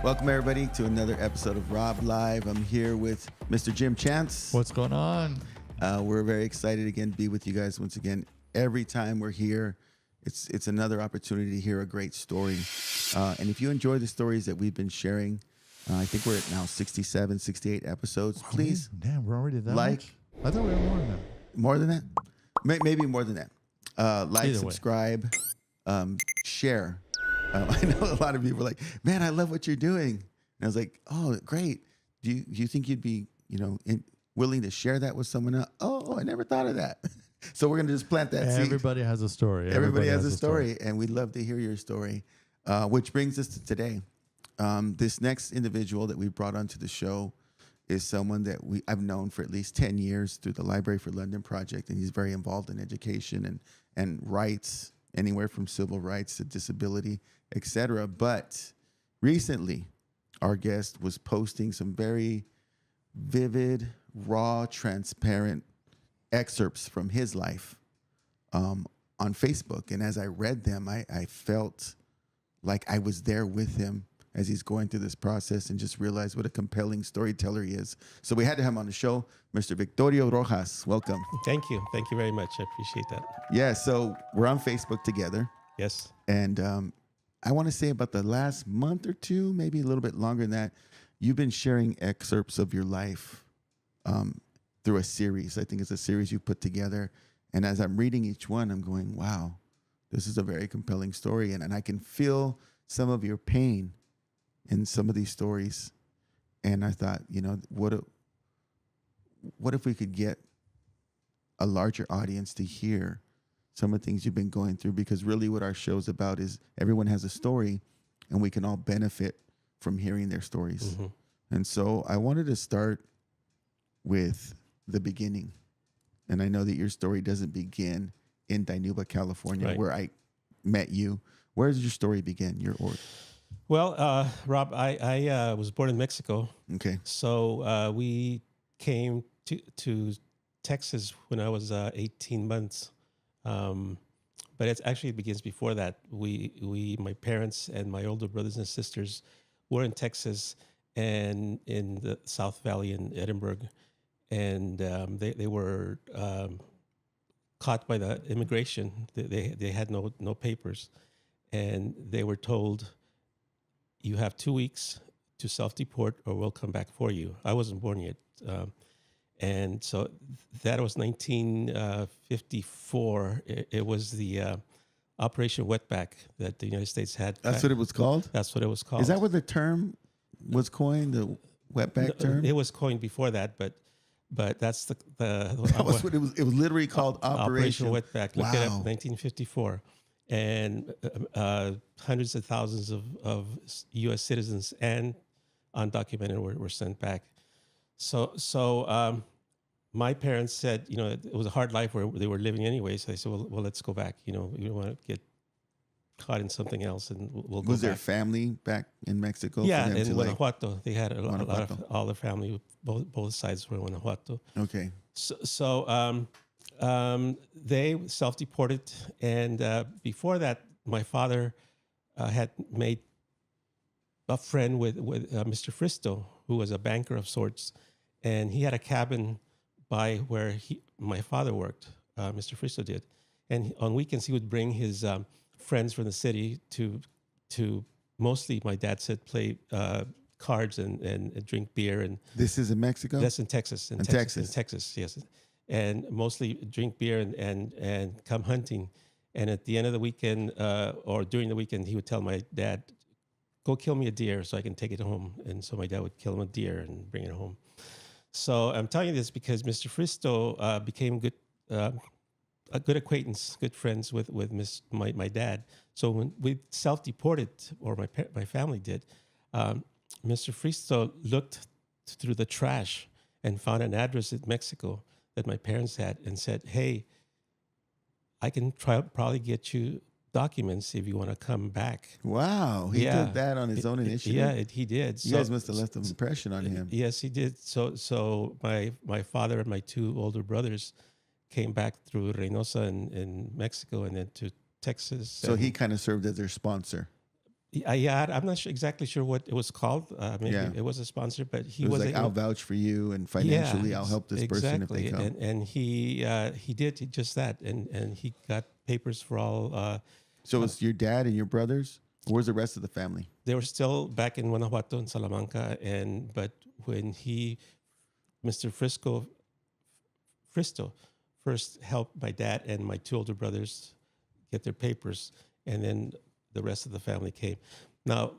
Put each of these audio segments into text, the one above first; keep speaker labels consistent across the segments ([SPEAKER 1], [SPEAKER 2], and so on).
[SPEAKER 1] Welcome, everybody, to another episode of Roblive. I'm here with Mr. Jim Chance.
[SPEAKER 2] What's going on?
[SPEAKER 1] We're very excited again to be with you guys once again. Every time we're here, it's another opportunity to hear a great story. And if you enjoy the stories that we've been sharing, I think we're at now 67, 68 episodes. Please,
[SPEAKER 2] damn, we're already that
[SPEAKER 1] like.
[SPEAKER 2] much? I thought we were more than that.
[SPEAKER 1] More than that? Maybe more than that. Like,
[SPEAKER 2] Either way.
[SPEAKER 1] subscribe, share. I know a lot of people are like, man, I love what you're doing. And I was like, oh, great. Do you think you'd be, willing to share that with someone else? Oh, I never thought of that. So we're going to just plant that seed.
[SPEAKER 2] Everybody has a story.
[SPEAKER 1] Everybody has a story, and we'd love to hear your story, which brings us to today. This next individual that we brought onto the show is someone that I've known for at least 10 years through the Library for London project, and he's very involved in education and rights, anywhere from civil rights to disability, etc. But recently, our guest was posting some very vivid, raw, transparent excerpts from his life on Facebook. And as I read them, I felt like I was there with him as he's going through this process, and just realized what a compelling storyteller he is. So we had to have him on the show, Mr. Victorio Rojas. Welcome.
[SPEAKER 3] Thank you. Thank you very much. I appreciate that.
[SPEAKER 1] Yeah, so we're on Facebook together.
[SPEAKER 3] Yes.
[SPEAKER 1] And I want to say about the last month or two, maybe a little bit longer than that, you've been sharing excerpts of your life through a series. I think it's a series you put together. And as I'm reading each one, I'm going, wow, this is a very compelling story. And I can feel some of your pain in some of these stories. And I thought, what if we could get a larger audience to hear some of the things you've been going through? Because really what our show's about is everyone has a story, and we can all benefit from hearing their stories. Mm-hmm. And so I wanted to start with the beginning. And I know that your story doesn't begin in Dinuba, California, right, where I met you. Where does your story begin,
[SPEAKER 3] Well, Rob, I was born in Mexico.
[SPEAKER 1] Okay.
[SPEAKER 3] So we came to Texas when I was 18 months. But it begins before that. My parents and my older brothers and sisters were in Texas and in the South Valley in Edinburgh. And they were caught by the immigration. They had no papers. And they were told, you have 2 weeks to self-deport or we'll come back for you. I wasn't born yet. And so that was 1954. It was the Operation Wetback that the United States had.
[SPEAKER 1] That's what it was called?
[SPEAKER 3] That's what it was called.
[SPEAKER 1] Is that where the term was coined, the wetback term?
[SPEAKER 3] It was coined before that, but that's the
[SPEAKER 1] that was what it was. It was literally called Operation
[SPEAKER 3] Wetback. Look it up, 1954. And hundreds of thousands of U.S. citizens and undocumented were sent back. So my parents said, it was a hard life where they were living anyway. So they said, well, let's go back. We don't want to get caught in something else, and we'll go
[SPEAKER 1] Was
[SPEAKER 3] back.
[SPEAKER 1] there family back in Mexico?
[SPEAKER 3] Yeah, in Guanajuato. They had a lot
[SPEAKER 1] Guanajuato.
[SPEAKER 3] of, all the family, both sides were in Guanajuato.
[SPEAKER 1] Okay.
[SPEAKER 3] So they self-deported, and before that, my father had made a friend with Mr. Fristo, who was a banker of sorts, and he had a cabin by where my father worked. Mr. Fristo did, and on weekends he would bring his friends from the city to mostly, my dad said, play cards and drink beer. And
[SPEAKER 1] this is in Mexico?
[SPEAKER 3] That's in Texas. In Texas, yes. And mostly drink beer and come hunting. And at the end of the weekend or during the weekend, he would tell my dad, go kill me a deer so I can take it home. And so my dad would kill him a deer and bring it home. So I'm telling you this because Mr. Fristo became a good acquaintance, good friends with my dad. So when we self-deported, or my family did, Mr. Fristo looked through the trash and found an address in Mexico that my parents had and said, hey, I can probably get you documents if you want to come back.
[SPEAKER 1] Wow. He did that on his own initiative?
[SPEAKER 3] Yeah, he did.
[SPEAKER 1] You guys must have left an impression on him.
[SPEAKER 3] Yes, he did. So my father and my two older brothers came back through Reynosa in Mexico and then to Texas.
[SPEAKER 1] So he kind of served as their sponsor.
[SPEAKER 3] Yeah, I'm not exactly sure what it was called. Maybe
[SPEAKER 1] Yeah.
[SPEAKER 3] it was a sponsor, but he
[SPEAKER 1] It was
[SPEAKER 3] was
[SPEAKER 1] like, I'll vouch for you, and financially, I'll help this person if they
[SPEAKER 3] exactly.
[SPEAKER 1] come.
[SPEAKER 3] And he did just that, and he got papers for all.
[SPEAKER 1] So it was your dad and your brothers? Where's the rest of the family?
[SPEAKER 3] They were still back in Guanajuato, in Salamanca, but when Mr. Fristo, first helped my dad and my two older brothers get their papers, and then the rest of the family came. Now,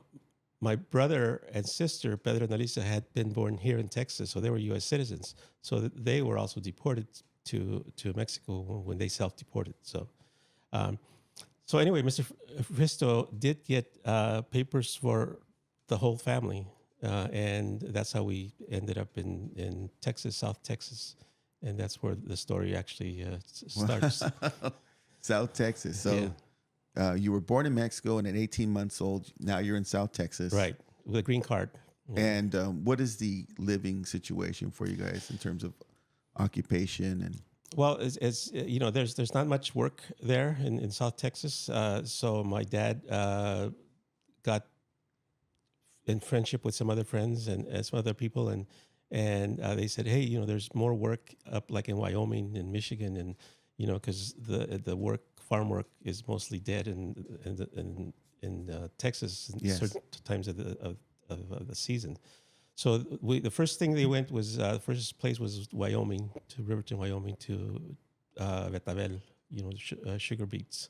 [SPEAKER 3] my brother and sister, Pedro and Alicia, had been born here in Texas, so they were U.S. citizens. So they were also deported to Mexico when they self-deported. So anyway, Mr. Fristo did get papers for the whole family, and that's how we ended up in Texas, South Texas, and that's where the story actually starts.
[SPEAKER 1] South Texas. So you were born in Mexico, and at 18 months old, now you're in South Texas.
[SPEAKER 3] Right, with a green card. Yeah.
[SPEAKER 1] And what is the living situation for you guys in terms of occupation and?
[SPEAKER 3] Well, as you know, there's not much work there in South Texas. So my dad got in friendship with some other friends and some other people, and they said, hey, you know, there's more work up like in Wyoming and Michigan, and you know, because the farm work is mostly dead in Texas in certain times of the season. So the first thing they went was the first place was Wyoming, to Riverton, Wyoming, to Betabel, you know, sugar beets,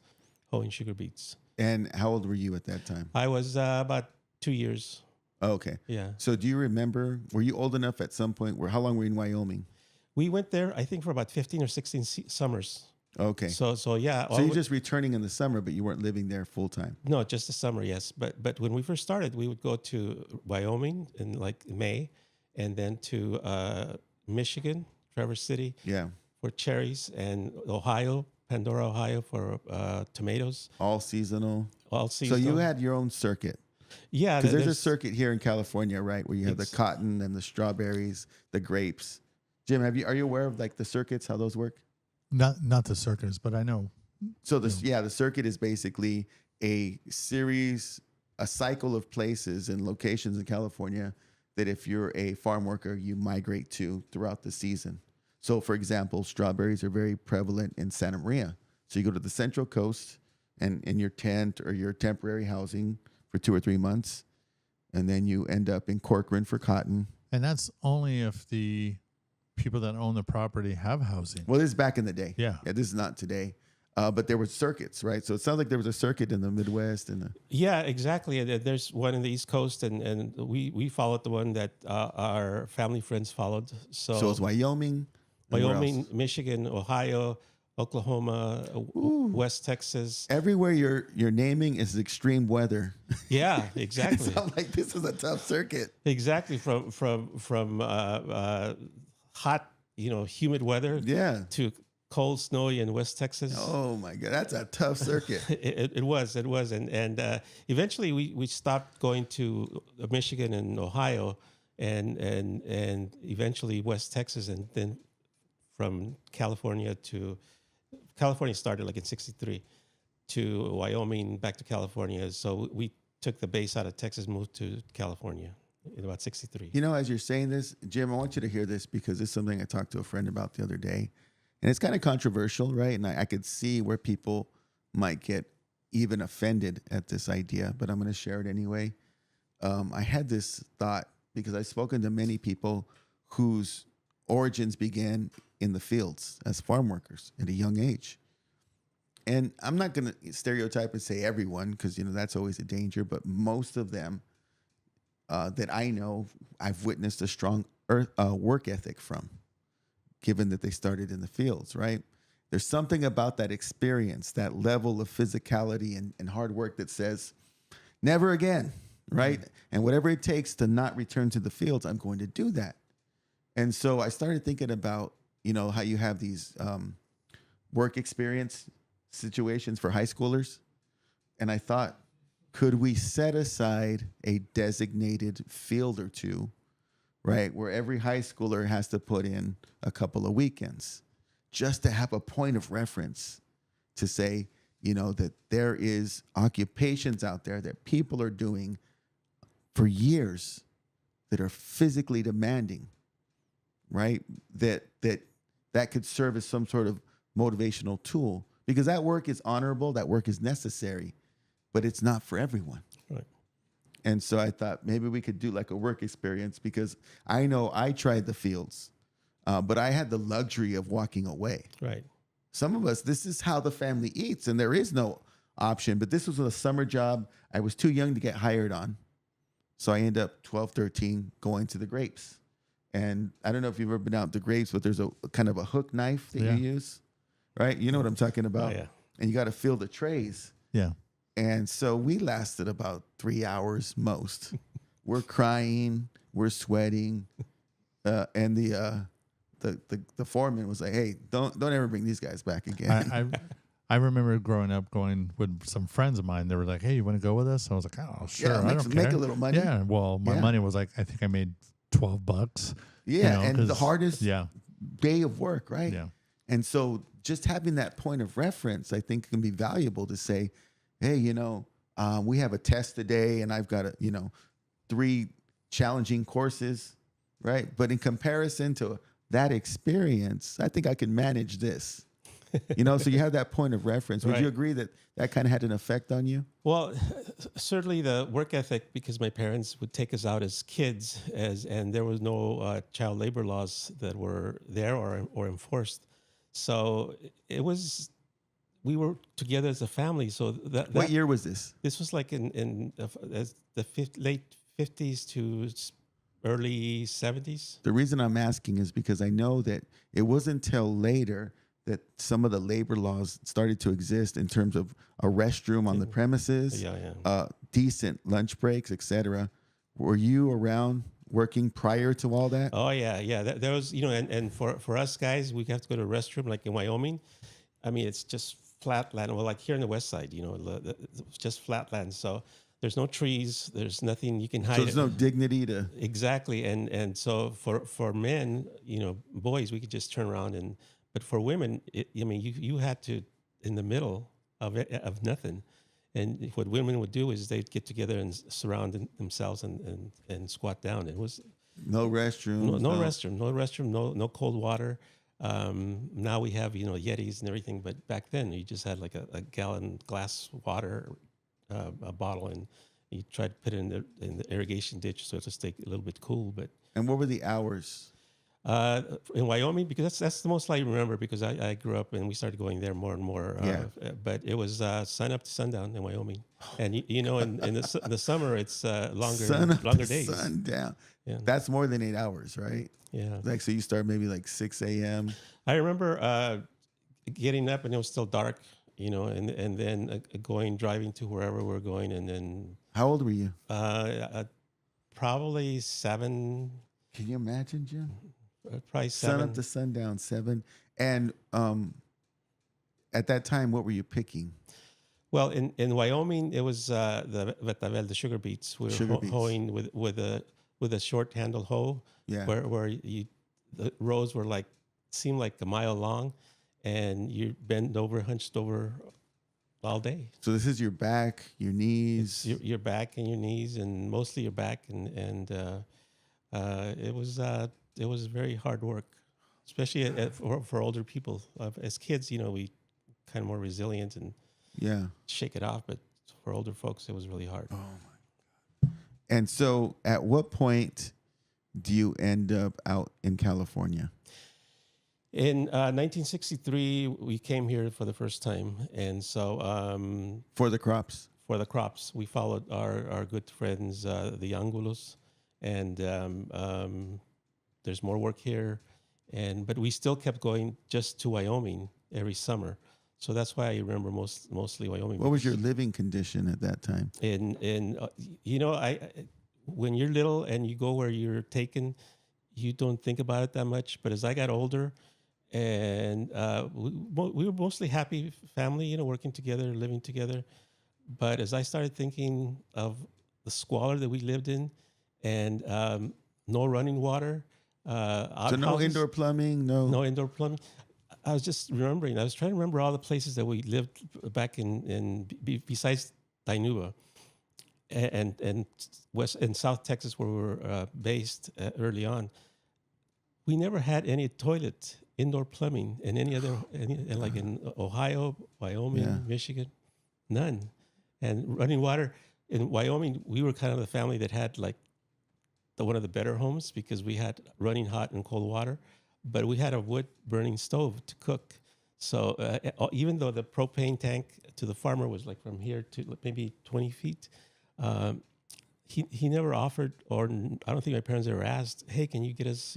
[SPEAKER 3] hoeing sugar beets.
[SPEAKER 1] And how old were you at that time?
[SPEAKER 3] I was about 2 years.
[SPEAKER 1] Oh, okay.
[SPEAKER 3] Yeah.
[SPEAKER 1] So do you remember, were you old enough at some point how long were you in Wyoming?
[SPEAKER 3] We went there, I think, for about 15 or 16 summers.
[SPEAKER 1] Okay.
[SPEAKER 3] So yeah.
[SPEAKER 1] So you're just returning in the summer, but you weren't living there full time?
[SPEAKER 3] No, just the summer, yes. But when we first started, we would go to Wyoming in like May, and then to Michigan, Traverse City, for cherries, and Ohio, Pandora, Ohio, for tomatoes.
[SPEAKER 1] All seasonal.
[SPEAKER 3] All seasonal.
[SPEAKER 1] So you had your own circuit.
[SPEAKER 3] Yeah,
[SPEAKER 1] because there's a circuit here in California, right, where you have the cotton and the strawberries, the grapes. Jim, are you aware of like the circuits, how those work?
[SPEAKER 2] Not the circuits, but I know.
[SPEAKER 1] So the circuit is basically a cycle of places and locations in California that if you're a farm worker, you migrate to throughout the season. So for example, strawberries are very prevalent in Santa Maria. So you go to the Central Coast and in your tent or your temporary housing for 2 or 3 months, and then you end up in Corcoran for cotton.
[SPEAKER 2] And that's only if the people that own the property have housing.
[SPEAKER 1] Well, this is back in the day.
[SPEAKER 2] Yeah,
[SPEAKER 1] this is not today. But there were circuits, right? So it sounds like there was a circuit in the Midwest.
[SPEAKER 3] Yeah, exactly. There's one in the East Coast, and we followed the one that our family friends followed. So
[SPEAKER 1] it's Wyoming,
[SPEAKER 3] Michigan, Ohio, Oklahoma, West Texas.
[SPEAKER 1] Everywhere you're naming is extreme weather.
[SPEAKER 3] Yeah, exactly.
[SPEAKER 1] It sounds like this is a tough circuit.
[SPEAKER 3] Exactly, from hot, humid weather, to cold, snowy in West Texas.
[SPEAKER 1] Oh my God, that's a tough circuit.
[SPEAKER 3] It was, and eventually we stopped going to Michigan and Ohio, and eventually West Texas, and then from California started like in '63 to Wyoming, back to California. So we took the base out of Texas, moved to California in about '63.
[SPEAKER 1] As you're saying this, Jim, I want you to hear this because it's something I talked to a friend about the other day. And it's kind of controversial, right? And I could see where people might get even offended at this idea, but I'm going to share it anyway. I had this thought because I've spoken to many people whose origins began in the fields as farm workers at a young age. And I'm not going to stereotype and say everyone because, that's always a danger, but most of them that I know, I've witnessed a strong work ethic from, given that they started in the fields, right? There's something about that experience, that level of physicality and hard work that says, never again, right? And whatever it takes to not return to the fields, I'm going to do that. And so I started thinking about, how you have these work experience situations for high schoolers. And I thought, could we set aside a designated field or two, right, where every high schooler has to put in a couple of weekends just to have a point of reference to say, that there is occupations out there that people are doing for years that are physically demanding, right? That could serve as some sort of motivational tool, because that work is honorable, that work is necessary, but it's not for everyone.
[SPEAKER 3] Right.
[SPEAKER 1] And so I thought maybe we could do like a work experience, because I know I tried the fields, but I had the luxury of walking away.
[SPEAKER 3] Right.
[SPEAKER 1] Some of us, this is how the family eats, and there is no option. But this was a summer job. I was too young to get hired on. So I ended up 12, 13 going to the grapes. And I don't know if you've ever been out to grapes, but there's a kind of a hook knife that you use, right? You know what I'm talking about?
[SPEAKER 3] Oh, yeah.
[SPEAKER 1] And you got to fill the trays.
[SPEAKER 2] Yeah.
[SPEAKER 1] And so we lasted about 3 hours most. We're crying, we're sweating, and the foreman was like, "Hey, don't ever bring these guys back again."
[SPEAKER 2] I remember growing up going with some friends of mine. They were like, "Hey, you want to go with us?" I was like, "Oh, sure."
[SPEAKER 1] Yeah,
[SPEAKER 2] I don't care.
[SPEAKER 1] make a little money.
[SPEAKER 2] Yeah. Well, my money was like, I think I made $12.
[SPEAKER 1] Yeah, and the hardest day of work, right?
[SPEAKER 2] Yeah.
[SPEAKER 1] And so just having that point of reference, I think, can be valuable to say, "Hey, we have a test today, and I've got 3 challenging courses, right? But in comparison to that experience, I think I can manage this." So you have that point of reference. Would you agree that kind of had an effect on you?
[SPEAKER 3] Well, certainly the work ethic, because my parents would take us out as kids, and there was no child labor laws that were there or enforced. So we were together as a family. So
[SPEAKER 1] What year was this?
[SPEAKER 3] This was like in the late 50s to early 70s.
[SPEAKER 1] The reason I'm asking is because I know that it wasn't until later that some of the labor laws started to exist in terms of a restroom on the premises, decent lunch breaks, etc. Were you around working prior to all that?
[SPEAKER 3] Oh yeah. There was, and for us guys, we have to go to a restroom like in Wyoming. I mean, it's just flat land. Well, like here in the West Side, it's just flat land. So there's no trees. There's nothing you can hide.
[SPEAKER 1] So there's no dignity to
[SPEAKER 3] exactly. And so for men, boys, we could just turn around but for women, you had to in the middle of nothing. And what women would do is they'd get together and surround themselves and squat down. It was
[SPEAKER 1] no restroom,
[SPEAKER 3] no cold water. Now we have Yetis and everything, but back then you just had like a gallon glass water, a bottle, and you tried to put it in the irrigation ditch so it would stay a little bit cool.
[SPEAKER 1] And what were the hours?
[SPEAKER 3] In Wyoming, because that's the most I remember, because I grew up and we started going there more and more. But it was sun up to sundown in Wyoming, and in the summer it's longer days.
[SPEAKER 1] Sundown.
[SPEAKER 3] Yeah.
[SPEAKER 1] That's more than 8 hours, right?
[SPEAKER 3] Yeah.
[SPEAKER 1] Like, so you start maybe like 6 a.m.
[SPEAKER 3] I remember getting up and it was still dark, and then driving to wherever we're going, and then.
[SPEAKER 1] How old were you?
[SPEAKER 3] Probably 7.
[SPEAKER 1] Can you imagine, Jim?
[SPEAKER 3] Probably 7.
[SPEAKER 1] Sun up to sundown, 7. And at that time, what were you picking?
[SPEAKER 3] Well, in Wyoming, it was the sugar beets. We were hoeing with a short handle hoe.
[SPEAKER 1] Yeah.
[SPEAKER 3] Where the rows were seemed like a mile long, and you bend over, hunched over all day.
[SPEAKER 1] So this is your back, your knees.
[SPEAKER 3] It's your back and your knees, and mostly your back, and it was very hard work, especially for older people. As kids, we kind of more resilient and shake it off. But for older folks, it was really hard.
[SPEAKER 1] Oh my God! And so, at what point do you end up out in California?
[SPEAKER 3] In 1963, we came here for the first time, and so
[SPEAKER 1] for the crops.
[SPEAKER 3] For the crops, we followed our good friends, the Angulos, and there's more work here, but we still kept going just to Wyoming every summer. So that's why I remember mostly Wyoming.
[SPEAKER 1] What was your living condition at that time?
[SPEAKER 3] When you're little and you go where you're taken, you don't think about it that much. But as I got older, and we were mostly happy family, working together, living together. But as I started thinking of the squalor that we lived in, and no running water,
[SPEAKER 1] so no indoor plumbing,
[SPEAKER 3] no indoor plumbing. I was just remembering. I was trying to remember all the places that we lived back besides Dinuba and West and South Texas, where we were based early on. We never had any toilet, indoor plumbing, and like in Ohio, Wyoming,
[SPEAKER 1] Yeah.
[SPEAKER 3] Michigan, none. And running water in Wyoming, we were kind of the family that had like one of the better homes because we had running hot and cold water, but we had a wood burning stove to cook. So even though the propane tank to the farmer was like from here to maybe 20 feet, he never offered, or I don't think my parents ever asked, hey, can you get us,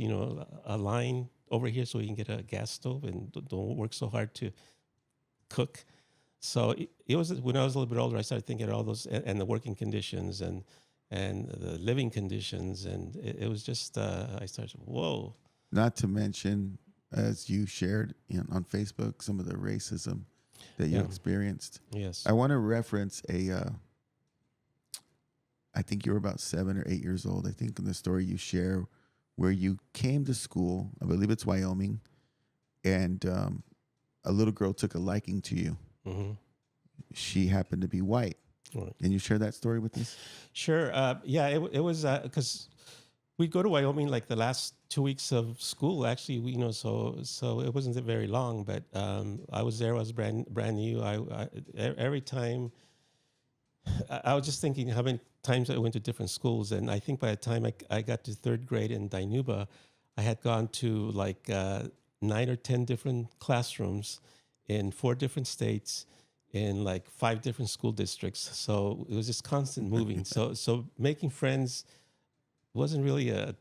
[SPEAKER 3] a line over here so we can get a gas stove and don't work so hard to cook. So it was when I was a little bit older, I started thinking of all those and the working conditions and the living conditions. And it was just, I started, whoa.
[SPEAKER 1] Not to mention, as you shared on Facebook, some of the racism that you experienced.
[SPEAKER 3] Yes.
[SPEAKER 1] I want to reference I think you were about 7 or 8 years old. I think in the story you share where you came to school, I believe it's Wyoming, and a little girl took a liking to you.
[SPEAKER 3] Mm-hmm.
[SPEAKER 1] She happened to be white.
[SPEAKER 3] Right.
[SPEAKER 1] Can you share that story with us?
[SPEAKER 3] Sure. Yeah, it was because we'd go to Wyoming like the last 2 weeks of school. Actually, so it wasn't very long, but I was there. I was brand new. Every time I was just thinking how many times I went to different schools, and I think by the time I got to third grade in Dinuba, I had gone to like 9 or 10 different classrooms in 4 different states, in like 5 different school districts. So it was just constant moving. So making friends wasn't really a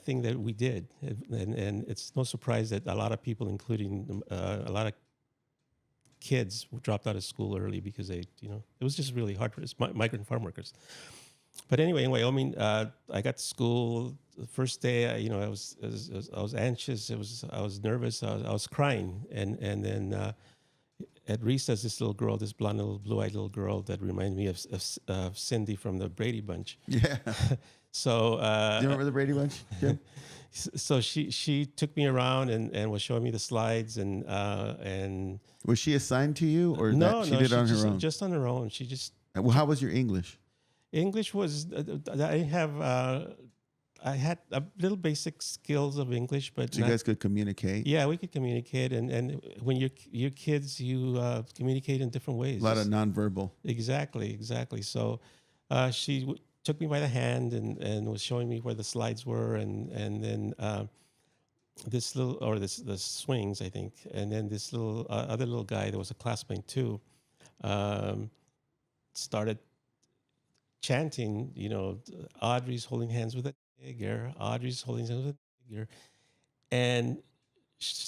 [SPEAKER 3] thing that we did, and it's no surprise that a lot of people, including a lot of kids, dropped out of school early because it was just really hard for us, migrant farm workers. But anyway, in Wyoming, I got to school the first day. I was anxious. I was nervous. I was crying, and then at recess, this little girl, this blonde little blue-eyed little girl that reminded me of Cindy from the Brady Bunch.
[SPEAKER 1] Yeah.
[SPEAKER 3] So
[SPEAKER 1] Do you remember the Brady Bunch? Yeah.
[SPEAKER 3] So she took me around and was showing me the slides and
[SPEAKER 1] Was she assigned to you, or
[SPEAKER 3] no,
[SPEAKER 1] she did on her own?
[SPEAKER 3] just on her own. She just
[SPEAKER 1] Well, how was your English?
[SPEAKER 3] English was I had a little basic skills of English, but
[SPEAKER 1] So you guys could communicate?
[SPEAKER 3] yeah, we could communicate, and when you're kids, you communicate in different ways.
[SPEAKER 1] A lot of nonverbal.
[SPEAKER 3] Exactly. So she took me by the hand and was showing me where the slides were, and then this little, or the swings, I think, and then this little other little guy that was a classmate too, started chanting, Audrey's holding hands with a nigger, Audrey's holding hands with a nigger, and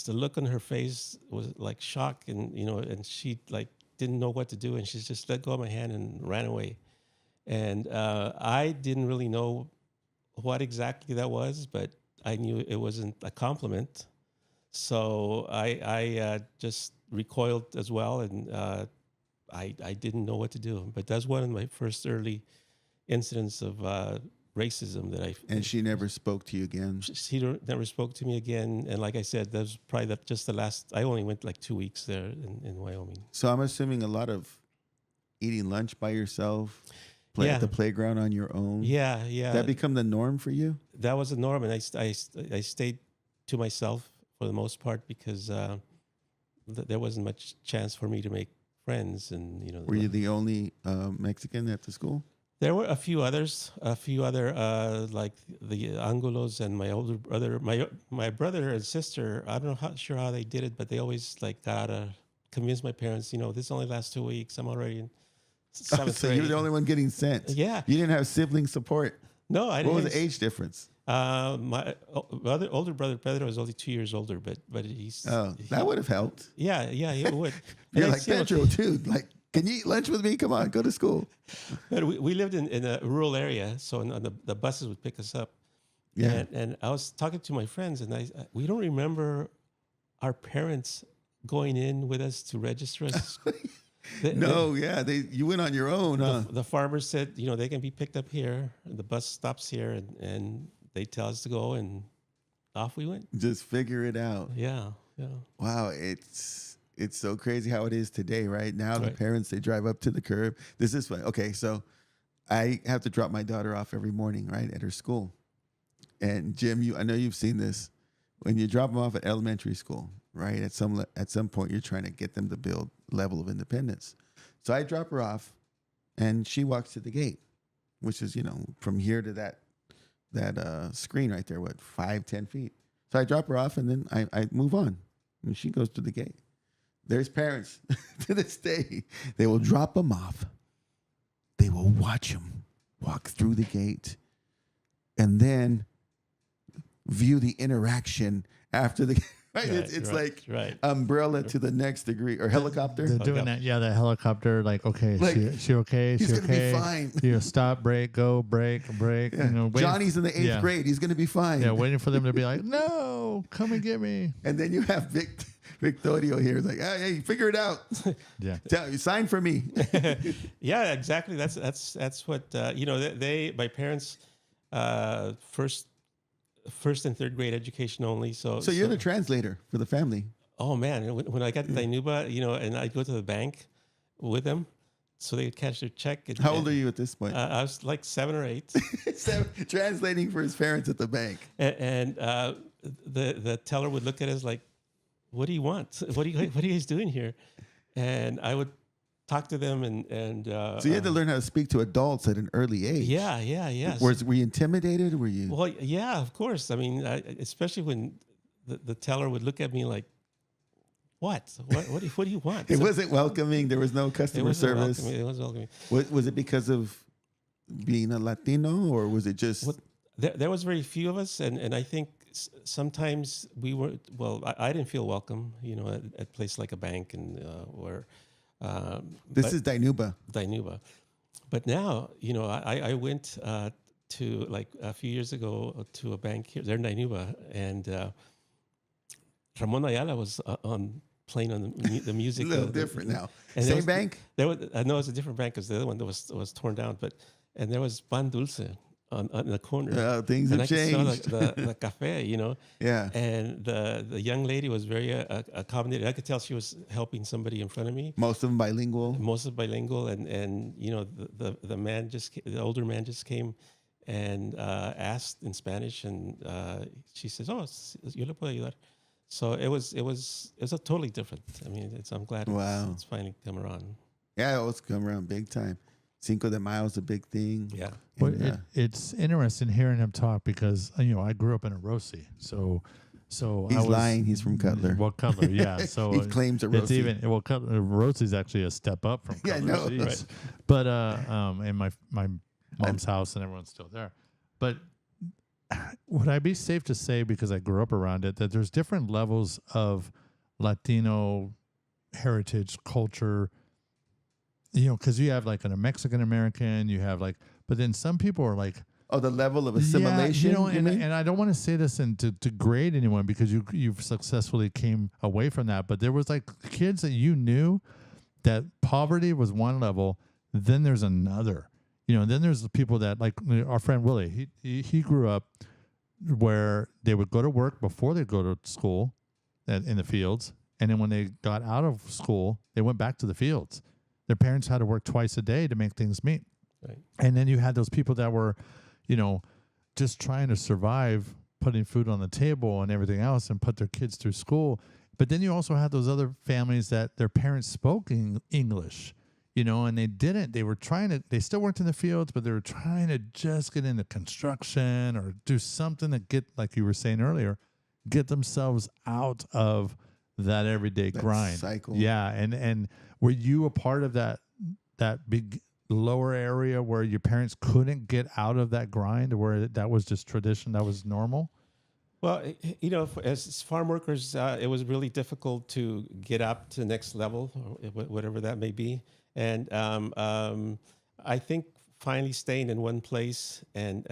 [SPEAKER 3] the look on her face was like shock, and she like didn't know what to do, and she just let go of my hand and ran away. And I didn't really know what exactly that was, but I knew it wasn't a compliment. So I just recoiled as well, and I didn't know what to do. But that's one of my first early incidents of racism that I.
[SPEAKER 1] And she never spoke to you again?
[SPEAKER 3] She never spoke to me again. And like I said, that was probably just the last. I only went like 2 weeks there in Wyoming.
[SPEAKER 1] So I'm assuming a lot of eating lunch by yourself, play at the playground on your own.
[SPEAKER 3] Yeah.
[SPEAKER 1] That become the norm for you?
[SPEAKER 3] That was the norm, and I stayed to myself for the most part because there wasn't much chance for me to make friends. And
[SPEAKER 1] Were you the only Mexican at the school?
[SPEAKER 3] There were a few other like the Angulos and my older brother, my brother and sister. I don't know sure how they did it, but they always like got to convince my parents. This only lasts 2 weeks. I'm already in seventh
[SPEAKER 1] So
[SPEAKER 3] grade.
[SPEAKER 1] you're the only one getting sent.
[SPEAKER 3] Yeah.
[SPEAKER 1] You didn't have sibling support.
[SPEAKER 3] No, I didn't.
[SPEAKER 1] What was the age difference?
[SPEAKER 3] My older brother Pedro is only 2 years older, but he's.
[SPEAKER 1] That would have helped.
[SPEAKER 3] Yeah, he would.
[SPEAKER 1] You're like, Pedro, dude, like, can you eat lunch with me? Come on, go to school.
[SPEAKER 3] But we lived in a rural area, so the buses would pick us up.
[SPEAKER 1] Yeah.
[SPEAKER 3] And I was talking to my friends, and we don't remember our parents going in with us to register us.
[SPEAKER 1] You went on your own, huh?
[SPEAKER 3] The farmers said, they can be picked up here. The bus stops here, and they tell us to go, and off we went.
[SPEAKER 1] Just figure it out.
[SPEAKER 3] Yeah. Yeah.
[SPEAKER 1] Wow, it's so crazy how it is today, right? Now the
[SPEAKER 3] Right.
[SPEAKER 1] parents, they drive up to the curb. This is what, okay, so I have to drop my daughter off every morning, right, at her school. And Jim, I know you've seen this. When you drop them off at elementary school, right? At some point, you're trying to get them to build level of independence. So I drop her off, and she walks to the gate, which is, from here to that screen right there, what, 5-10 feet. So I drop her off, and then I move on, and she goes to the gate. There's parents to this day. They will drop them off. They will watch them walk through the gate, and then view the interaction after the. Right? It's like umbrella to the next degree, or helicopter.
[SPEAKER 2] They're doing that. Yeah, the helicopter. Like, okay,
[SPEAKER 1] Like,
[SPEAKER 2] she okay?
[SPEAKER 1] he's
[SPEAKER 2] She
[SPEAKER 1] gonna be
[SPEAKER 2] okay?
[SPEAKER 1] fine.
[SPEAKER 2] Stop, break, go, break.
[SPEAKER 1] Yeah. Johnny's in the 8th grade. He's gonna be fine.
[SPEAKER 2] Yeah, waiting for them to be like, no, come and get me.
[SPEAKER 1] And then you have Victorio here. It's like, hey, figure it out.
[SPEAKER 2] Yeah.
[SPEAKER 1] Sign for me.
[SPEAKER 3] Yeah, exactly. That's what my parents first and third grade education only. So
[SPEAKER 1] you're the translator for the family.
[SPEAKER 3] Oh man, when I got to Dinuba, and I'd go to the bank with them, so they would cash their check.
[SPEAKER 1] How old are you at this point?
[SPEAKER 3] I was like 7 or 8.
[SPEAKER 1] Translating for his parents at the bank.
[SPEAKER 3] And the teller would look at us like, "What do you want? What are you guys doing here?" And I would talk to them and
[SPEAKER 1] so you had to learn how to speak to adults at an early age.
[SPEAKER 3] Yeah.
[SPEAKER 1] Were you intimidated? Were you?
[SPEAKER 3] Well, yeah, of course. I mean, especially when the teller would look at me like, What do you want?
[SPEAKER 1] It wasn't welcoming. There was no customer service.
[SPEAKER 3] It wasn't welcoming.
[SPEAKER 1] Was it because of being a Latino, or was it just?
[SPEAKER 3] There was very few of us, and I think sometimes we were. Well, I didn't feel welcome, at a place like a bank and where.
[SPEAKER 1] This is Dinuba.
[SPEAKER 3] But now, I went to, like, a few years ago to a bank here. They're in Dinuba, and Ramon Ayala was playing on the music.
[SPEAKER 1] A little different now.
[SPEAKER 3] And
[SPEAKER 1] Same bank?
[SPEAKER 3] No, it's a different bank because the other one that was torn down. And there was Pan Dulce on the corner.
[SPEAKER 1] Things have changed.
[SPEAKER 3] I could smell the cafe,
[SPEAKER 1] Yeah.
[SPEAKER 3] And the young lady was very accommodating. I could tell she was helping somebody in front of me.
[SPEAKER 1] Most of them bilingual.
[SPEAKER 3] And the man the older man just came and asked in Spanish, and she says, "Oh, yo le puedo ayudar." So it was a totally different. I mean, I'm glad it's finally come around.
[SPEAKER 1] Yeah, it's come around big time. Cinco de Mayo is a big thing.
[SPEAKER 3] Yeah.
[SPEAKER 2] Well, it's interesting hearing him talk because I grew up in a Rosie, so
[SPEAKER 1] he's lying. He's from Cutler.
[SPEAKER 2] Well, Cutler, yeah. So
[SPEAKER 1] he claims a Rosie.
[SPEAKER 2] Cutler Rosie's actually a step up from Cutler.
[SPEAKER 1] Yeah, I know.
[SPEAKER 3] Right.
[SPEAKER 2] But and my mom's house and everyone's still there. But would I be safe to say, because I grew up around it, that there's different levels of Latino heritage culture? Because you have like a Mexican American, you have like, but then some people are like,
[SPEAKER 1] the level of assimilation.
[SPEAKER 2] And I don't want to say this and to degrade anyone, because you've successfully came away from that. But there was like kids that you knew that poverty was one level, then there's another. Then there's the people that, like our friend Willie, he grew up where they would go to work before they go to school in the fields, and then when they got out of school, they went back to the fields. Their parents had to work twice a day to make things meet.
[SPEAKER 3] Right.
[SPEAKER 2] And then you had those people that were, just trying to survive, putting food on the table and everything else, and put their kids through school. But then you also had those other families that their parents spoke English, and they didn't. They still worked in the fields, but they were trying to just get into construction or do something to get, like you were saying earlier, get themselves out of that everyday grind
[SPEAKER 1] cycle.
[SPEAKER 2] Yeah. And were you a part of that big lower area where your parents couldn't get out of that grind, where that was just tradition, that was normal?
[SPEAKER 3] Well, as farm workers, it was really difficult to get up to the next level, or whatever that may be. And I think finally staying in one place and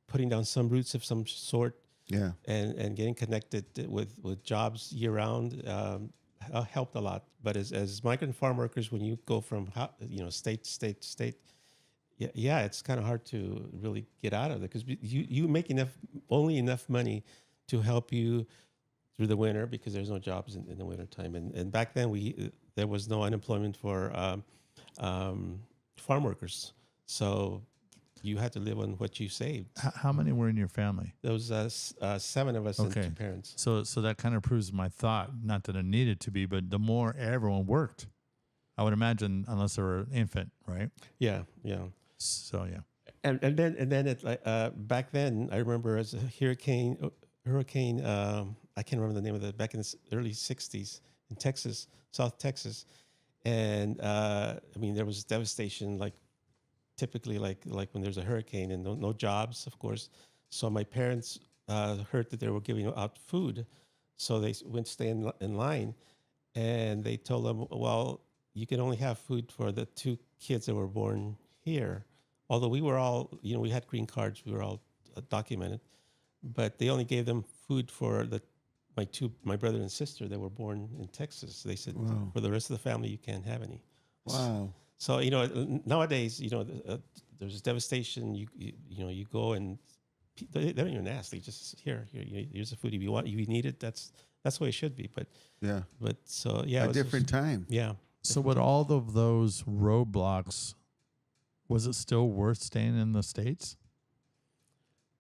[SPEAKER 3] putting down some roots of some sort, and getting connected with jobs year round helped a lot. But as migrant farm workers, when you go from state to state, it's kind of hard to really get out of it, because you make only enough money to help you through the winter because there's no jobs in the winter time. And back then there was no unemployment for farm workers. So you had to live on what you saved.
[SPEAKER 2] How many were in your family?
[SPEAKER 3] There was 7 of us and 2 parents.
[SPEAKER 2] So that kind of proves my thought. Not that it needed to be, but the more everyone worked, I would imagine, unless they were an infant, right?
[SPEAKER 3] Yeah.
[SPEAKER 2] So yeah.
[SPEAKER 3] And then it back then I remember as a hurricane I can't remember the name of it, back in the early '60s in Texas, South Texas, and there was devastation, like typically like when there's a hurricane and no jobs, of course. So my parents heard that they were giving out food, so they went to stay in line, and they told them, well, you can only have food for the 2 kids that were born here. Although we were all, we had green cards, we were all documented, but they only gave them food for my brother and sister that were born in Texas. They said,
[SPEAKER 1] wow,
[SPEAKER 3] for the rest of the family, you can't have any.
[SPEAKER 1] Wow.
[SPEAKER 3] So, nowadays, there's devastation. You go and they don't even ask. They just, here's the food. If you need it, that's the way it should be. But
[SPEAKER 1] yeah,
[SPEAKER 3] so, yeah.
[SPEAKER 1] a different time.
[SPEAKER 3] Yeah.
[SPEAKER 2] So with all of those roadblocks, was it still worth staying in the States?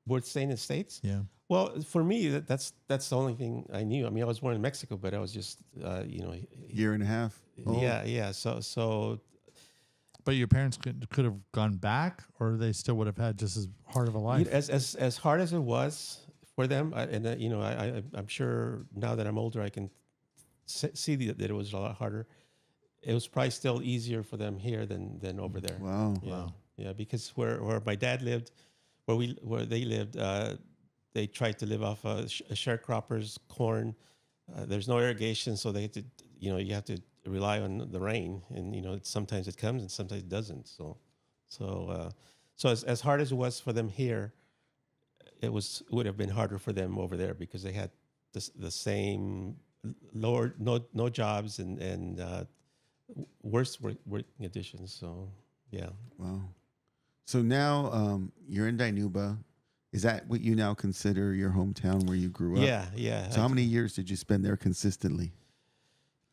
[SPEAKER 3] Worth staying in the States?
[SPEAKER 2] Yeah.
[SPEAKER 3] Well, for me, that's the only thing I knew. I mean, I was born in Mexico, but I was just,
[SPEAKER 1] Year and a half. old.
[SPEAKER 3] Yeah. So.
[SPEAKER 2] But your parents could have gone back, or they still would have had just as hard of a life.
[SPEAKER 3] As hard as it was for them, I'm sure now that I'm older, I can see that it was a lot harder. It was probably still easier for them here than over there.
[SPEAKER 1] Wow.
[SPEAKER 3] Yeah, because where my dad lived, where they lived, they tried to live off sharecroppers, corn. There's no irrigation, so they had to, you have to rely on the rain, and sometimes it comes and sometimes it doesn't. So as hard as it was for them here, it would have been harder for them over there because they had the same lower no jobs and worse working conditions. So yeah.
[SPEAKER 1] Wow. So now you're in Dinuba. Is that what you now consider your hometown where you grew up?
[SPEAKER 3] Yeah.
[SPEAKER 1] So how many years did you spend there consistently?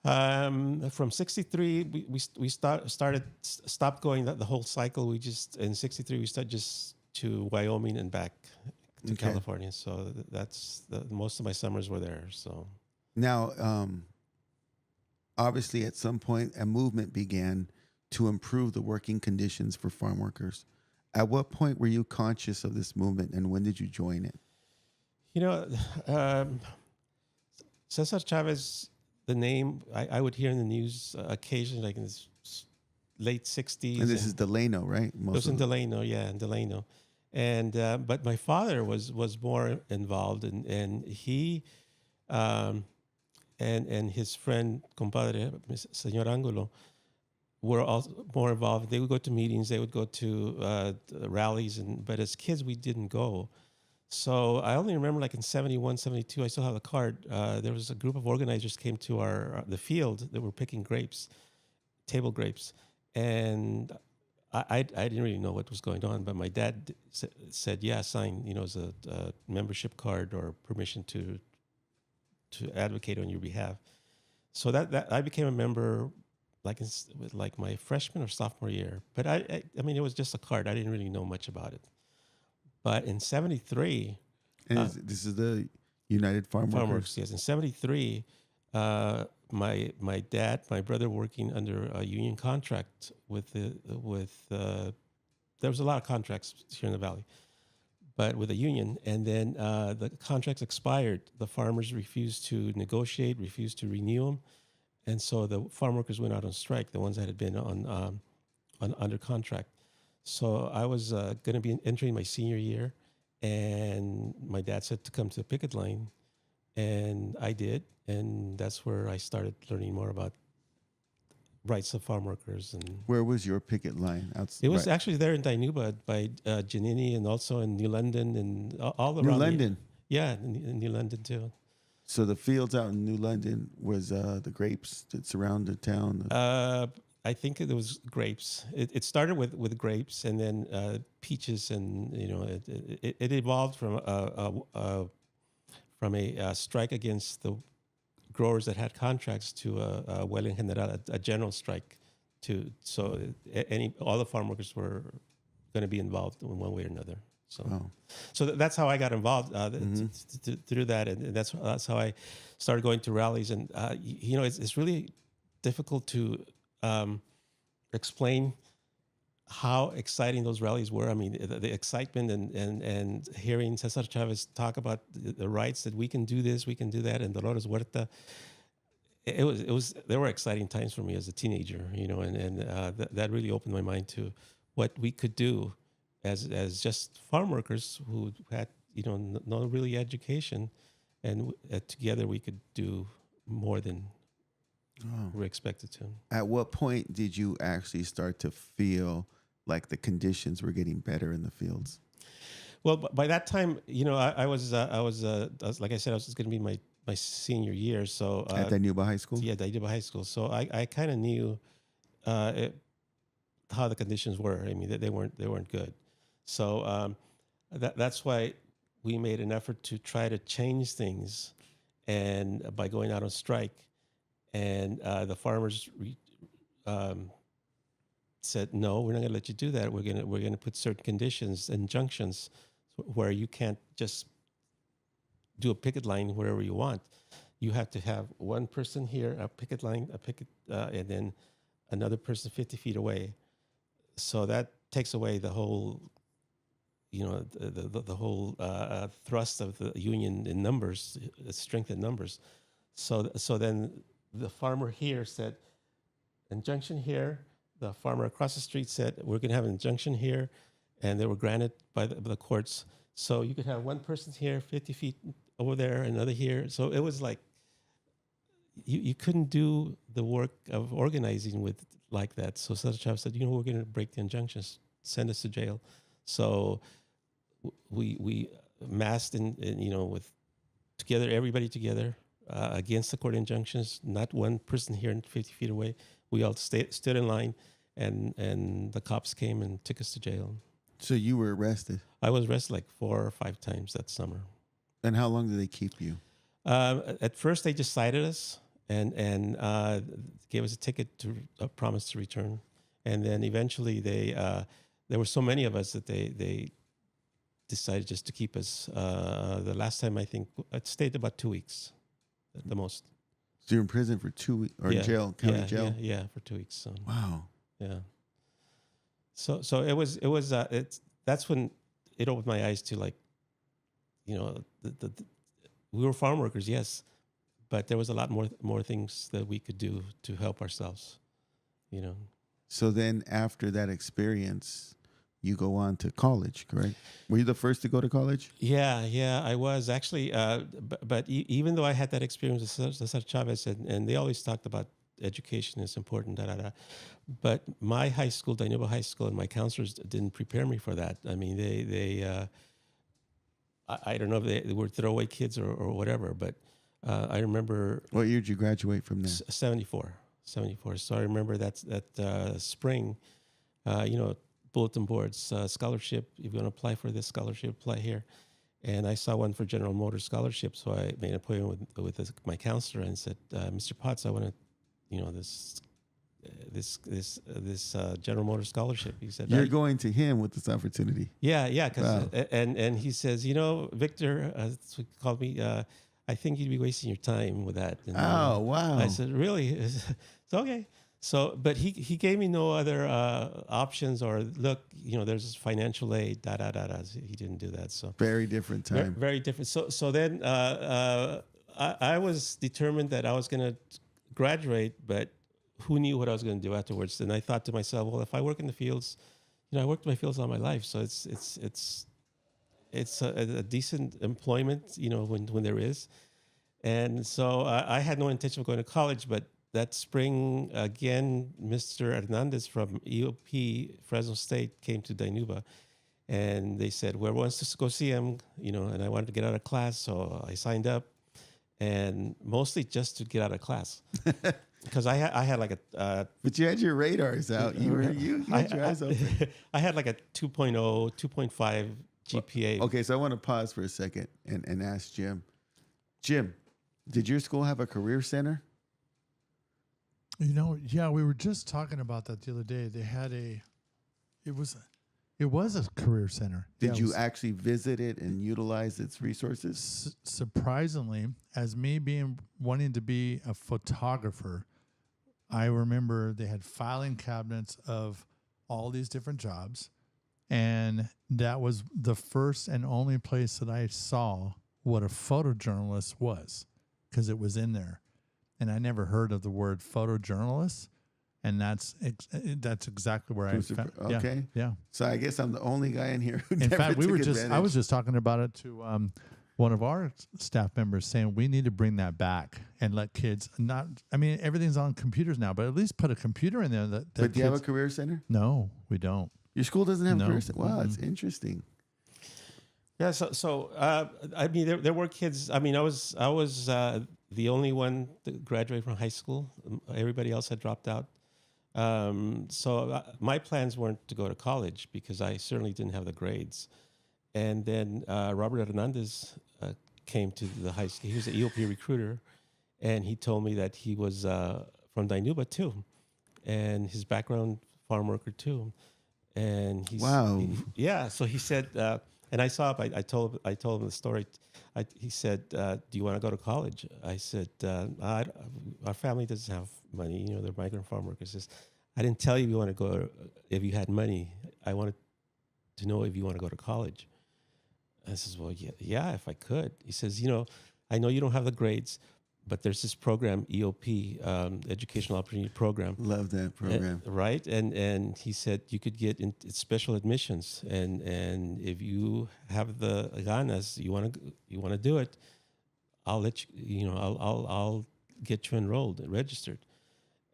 [SPEAKER 3] From '63, we stopped going the whole cycle. We just in '63 we started just to Wyoming and back to California. So that's most of my summers were there. So
[SPEAKER 1] now, obviously, at some point, a movement began to improve the working conditions for farm workers. At what point were you conscious of this movement, and when did you join it?
[SPEAKER 3] Cesar Chavez, the name I would hear in the news occasionally, like in the late '60s.
[SPEAKER 1] And this is Delano, right?
[SPEAKER 3] It was in Delano, in Delano. And but my father was more involved, and he and his friend compadre Señor Angulo were also more involved. They would go to meetings, they would go to rallies, but as kids we didn't go. So I only remember like in '71, '72, I still have the card. There was a group of organizers came to the field that were picking grapes, table grapes, and I didn't really know what was going on. But my dad said, "Yeah, sign, as a membership card or permission to advocate on your behalf." So that I became a member like my freshman or sophomore year. But I mean, it was just a card. I didn't really know much about it. But in '73,
[SPEAKER 1] and this is the United Farm Workers.
[SPEAKER 3] Yes, in '73, my dad, my brother, working under a union contract there was a lot of contracts here in the valley, but with a union, and then the contracts expired. The farmers refused to negotiate, refused to renew them, and so the farm workers went out on strike. The ones that had been on under contract. So I was going to be entering my senior year, and my dad said to come to the picket line, and I did, and that's where I started learning more about rights of farm workers. And
[SPEAKER 1] where was your picket line?
[SPEAKER 3] It was actually there in Dinuba by Janini, and also in New London and all around.
[SPEAKER 1] New London?
[SPEAKER 3] Yeah, in New London too.
[SPEAKER 1] So the fields out in New London was the grapes that surround the town?
[SPEAKER 3] I think it was grapes. It started with grapes, and then peaches, and it evolved from a strike against the growers that had contracts to a huelga en general, a general strike. All the farm workers were going to be involved in one way or another. So that's how I got involved through that, and that's how I started going to rallies. And it's really difficult to explain how exciting those rallies were. I mean, the excitement and hearing Cesar Chavez talk about the rights that we can do this, we can do that, and Dolores Huerta. There were exciting times for me as a teenager, and that really opened my mind to what we could do as just farm workers who had no really education, and together we could do more than we're expected to.
[SPEAKER 1] At what point did you actually start to feel like the conditions were getting better in the fields?
[SPEAKER 3] Well, by that time, I was like I said, I was going to be my senior year. So
[SPEAKER 1] at Dinuba High School?
[SPEAKER 3] Yeah, Dinuba High School. So I kind of knew how the conditions were. I mean, they weren't good. So that's why we made an effort to try to change things, and by going out on strike, and the farmers said, no, we're not going to let you do that. We're going to put certain conditions, injunctions, where you can't just do a picket line wherever you want. You have to have one person here, a picket line, and then another person 50 feet away. So that takes away the whole, the whole thrust of the union in numbers, strength in numbers. So then the farmer here said, injunction here. The farmer across the street said, we're going to have an injunction here, and they were granted by the courts. So you could have one person here, 50 feet over there, another here. So it was like you couldn't do the work of organizing with like that. So Cesar Chavez said, we're going to break the injunctions, send us to jail. So we massed in with together, everybody together against the court injunctions. Not one person here 50 feet away. We all stood in line, and the cops came and took us to jail.
[SPEAKER 1] So you were arrested?
[SPEAKER 3] I was arrested like 4 or 5 times that summer.
[SPEAKER 1] And how long did they keep you?
[SPEAKER 3] At first, they just cited us and gave us a ticket to a promise to return. And then eventually, there were so many of us that they decided just to keep us. The last time, I think, I stayed about 2 weeks at the most.
[SPEAKER 1] So you're in prison for 2 weeks, or jail, county jail?
[SPEAKER 3] Yeah, for 2 weeks. So.
[SPEAKER 1] Wow.
[SPEAKER 3] Yeah. So that's when it opened my eyes to, like, we were farm workers, yes, but there was a lot more things that we could do to help ourselves,
[SPEAKER 1] So then after that experience, you go on to college, correct? Were you the first to go to college?
[SPEAKER 3] Yeah, I was actually. But even though I had that experience with Cesar Chavez, and they always talked about education is important, but my high school, Dinuba High School, and my counselors didn't prepare me for that. I mean, I don't know if they were throwaway kids or whatever, but I remember.
[SPEAKER 1] What year did you graduate from there?
[SPEAKER 3] 74. So I remember that spring, bulletin boards, scholarship. If you want to apply for this scholarship, apply here. And I saw one for General Motors scholarship, so I made an appointment with my counselor and said, Mr. Potts, I want to, this General Motors scholarship. He said,
[SPEAKER 1] you're going to him with this opportunity.
[SPEAKER 3] Yeah, because
[SPEAKER 1] wow.
[SPEAKER 3] and he says, Victor, that's what he called me. I think you'd be wasting your time with that. And,
[SPEAKER 1] wow.
[SPEAKER 3] I said, really? It's okay. So, but he gave me no other options or look, there's financial aid, He didn't do that. So
[SPEAKER 1] very different time.
[SPEAKER 3] Very different. So then I was determined that I was going to graduate, but who knew what I was going to do afterwards? And I thought to myself, well, if I work in the fields, I worked in my fields all my life, so it's a decent employment, when there is. And so I had no intention of going to college, but that spring, again, Mr. Hernandez from EOP, Fresno State, came to Dinuba, and they said, whoever wants to go see him, and I wanted to get out of class, so I signed up, and mostly just to get out of class. Because I had like a...
[SPEAKER 1] but you had your radars out. You had your eyes open.
[SPEAKER 3] I had like a 2.0, 2.5 GPA.
[SPEAKER 1] Okay, so I want to pause for a second and ask Jim, Jim, did your school have a career center?
[SPEAKER 2] Yeah, we were just talking about that the other day. They had it was a career center.
[SPEAKER 1] Did you actually visit it and utilize its resources?
[SPEAKER 2] Surprisingly, as me wanting to be a photographer, I remember they had filing cabinets of all these different jobs. And that was the first and only place that I saw what a photojournalist was, because it was in there. And I never heard of the word photojournalist. And that's exactly where I found.
[SPEAKER 1] Okay.
[SPEAKER 2] Yeah.
[SPEAKER 1] So I guess I'm the only guy in here who
[SPEAKER 2] in
[SPEAKER 1] never
[SPEAKER 2] fact,
[SPEAKER 1] took
[SPEAKER 2] I was
[SPEAKER 1] advantage.
[SPEAKER 2] just talking about it to one of our staff members, saying we need to bring that back and let kids everything's on computers now, but at least put a computer in there that
[SPEAKER 1] But do you have a
[SPEAKER 2] kids-
[SPEAKER 1] career center?
[SPEAKER 2] No, we don't.
[SPEAKER 1] Your school doesn't have a
[SPEAKER 2] No.
[SPEAKER 1] career center? Wow, that's interesting.
[SPEAKER 3] Yeah, I mean, there were kids. I mean, I was the only one that graduated from high school. Everybody else had dropped out. My plans weren't to go to college because I certainly didn't have the grades. And then Robert Hernandez came to the high school. He was an EOP recruiter, and he told me that he was from Dinuba too, and his background farm worker too. And he's
[SPEAKER 1] Wow.
[SPEAKER 3] So he said, and I saw it. I told him the story. He said, "Do you want to go to college?" I said, "Our family doesn't have money. They're migrant farm workers." He says, "I didn't tell you want to go if you had money. I wanted to know if you want to go to college." I says, "Well, yeah, if I could." He says, "I know you don't have the grades, but there's this program, EOP, Educational Opportunity Program."
[SPEAKER 1] Love that program.
[SPEAKER 3] Right? And he said you could get special admissions, and if you have the ganas, you want to do it, I'll let you. I'll get you enrolled and registered.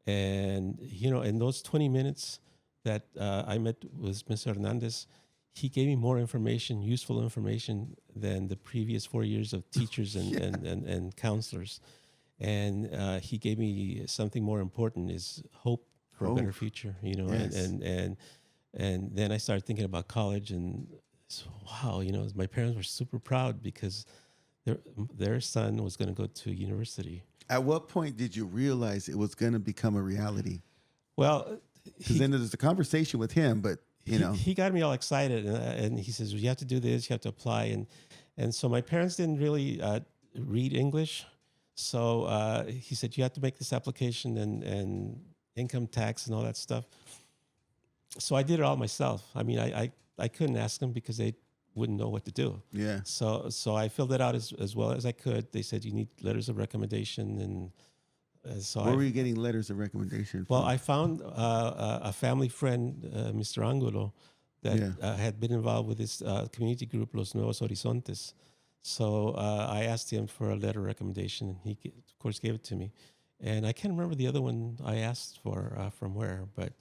[SPEAKER 3] And in those 20 minutes that I met with Mr. Hernandez, he gave me more information, useful information, than the previous 4 years of teachers and counselors. And he gave me something more important: is hope for a better future.
[SPEAKER 1] Yes.
[SPEAKER 3] And then I started thinking about college, and so, wow, my parents were super proud because their son was going to go to university.
[SPEAKER 1] At what point did you realize it was going to become a reality?
[SPEAKER 3] Well,
[SPEAKER 1] Because then there's a conversation with him, but
[SPEAKER 3] he got me all excited, and he says, well, "You have to do this. You have to apply." And so my parents didn't really read English, so he said, "You have to make this application and income tax and all that stuff." So I did it all myself. I mean, I couldn't ask them because they wouldn't know what to do.
[SPEAKER 1] yeah.
[SPEAKER 3] So I filled it out as well as I could. They said you need letters of recommendation, and so
[SPEAKER 1] Where were you getting letters of recommendation
[SPEAKER 3] well,
[SPEAKER 1] from?
[SPEAKER 3] I found a family friend, Mr. Angulo, that had been involved with this community group, Los Nuevos Horizontes. So I asked him for a letter of recommendation, and he, of course, gave it to me. And I can't remember the other one I asked for from where, but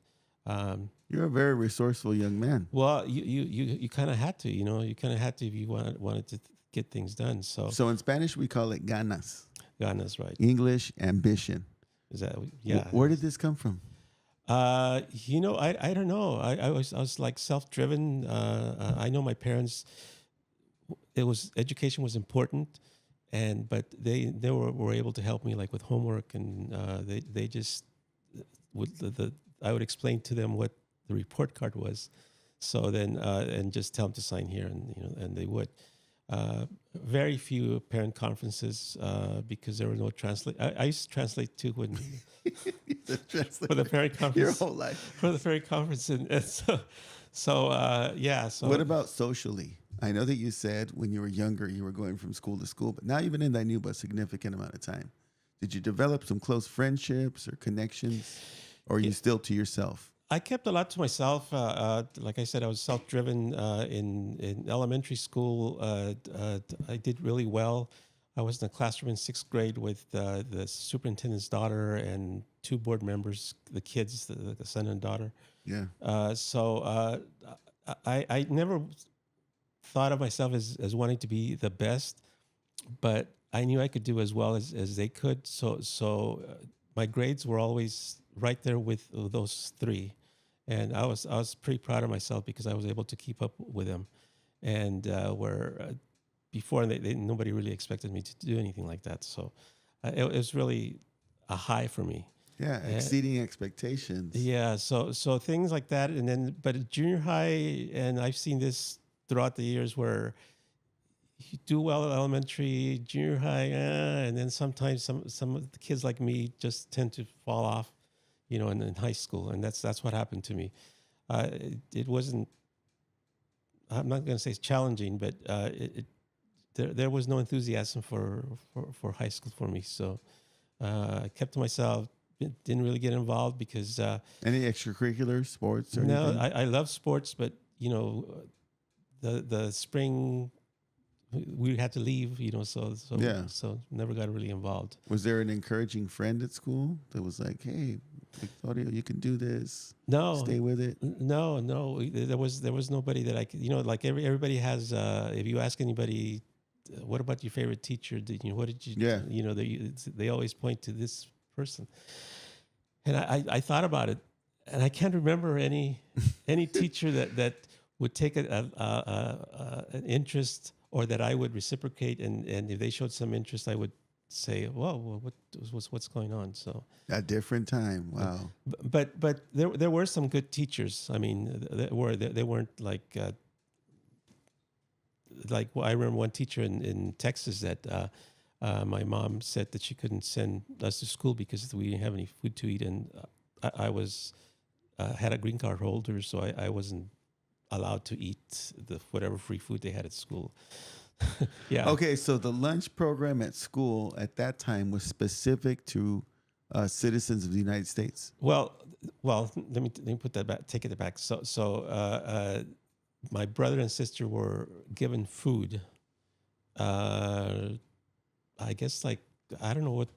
[SPEAKER 1] You're a very resourceful young man.
[SPEAKER 3] well, you kind of had to, you kind of had to if you wanted to get things done. So
[SPEAKER 1] in Spanish, we call it ganas.
[SPEAKER 3] Ganas, right?
[SPEAKER 1] English, ambition.
[SPEAKER 3] Is that yeah?
[SPEAKER 1] Where did this come from?
[SPEAKER 3] I don't know. I was like self-driven. I know my parents. Education was important, but they were able to help me like with homework, and they just I would explain to them what the report card was, so then and just tell them to sign here, and they would. Very few parent conferences because there were no translate. I used to translate too when for the parent conference.
[SPEAKER 1] Your whole life.
[SPEAKER 3] For the parent conference, and so.
[SPEAKER 1] What about socially? I know that you said when you were younger you were going from school to school, but now you've been in Dinuba a significant amount of time. Did you develop some close friendships or connections, or are you still to yourself?
[SPEAKER 3] I kept a lot to myself. Like I said, I was self-driven in elementary school. I did really well. I was in a classroom in 6th grade with the superintendent's daughter and 2 board members, the kids, the son and daughter.
[SPEAKER 1] Yeah.
[SPEAKER 3] I never thought of myself as wanting to be the best, but I knew I could do as well as they could. So my grades were always right there with those 3. And I was pretty proud of myself because I was able to keep up with them, and before, and nobody really expected me to do anything like that. So it was really a high for me.
[SPEAKER 1] Yeah, exceeding expectations.
[SPEAKER 3] Yeah, so things like that, and then but at junior high, and I've seen this throughout the years where you do well at elementary, junior high, and then sometimes some of the kids like me just tend to fall off, in high school, and that's what happened to me. It wasn't. I'm not going to say it's challenging, but there was no enthusiasm for high school for me. So I kept to myself. Didn't really get involved because
[SPEAKER 1] any extracurricular sports or
[SPEAKER 3] no,
[SPEAKER 1] anything?
[SPEAKER 3] I love sports, but the spring we had to leave, so never got really involved.
[SPEAKER 1] Was there an encouraging friend at school that was like, "Hey, Victorio, you can do this.
[SPEAKER 3] No,
[SPEAKER 1] stay with it"?
[SPEAKER 3] No, there was nobody that I could, like everybody has. If you ask anybody, what about your favorite teacher? What did you?
[SPEAKER 1] Yeah.
[SPEAKER 3] They always point to this person, and I thought about it, and I can't remember any teacher that would take an interest, or that I would reciprocate, and if they showed some interest, I would say, "Whoa, what's going on?" So
[SPEAKER 1] a different time. Wow.
[SPEAKER 3] But there were some good teachers. I mean, they weren't like I remember one teacher in Texas that my mom said that she couldn't send us to school because we didn't have any food to eat, and I was had a green card holder, so I wasn't allowed to eat whatever free food they had at school. Yeah.
[SPEAKER 1] Okay, so the lunch program at school at that time was specific to citizens of the United States.
[SPEAKER 3] Well, let me put that back. Take it back. So my brother and sister were given food. I guess I don't know what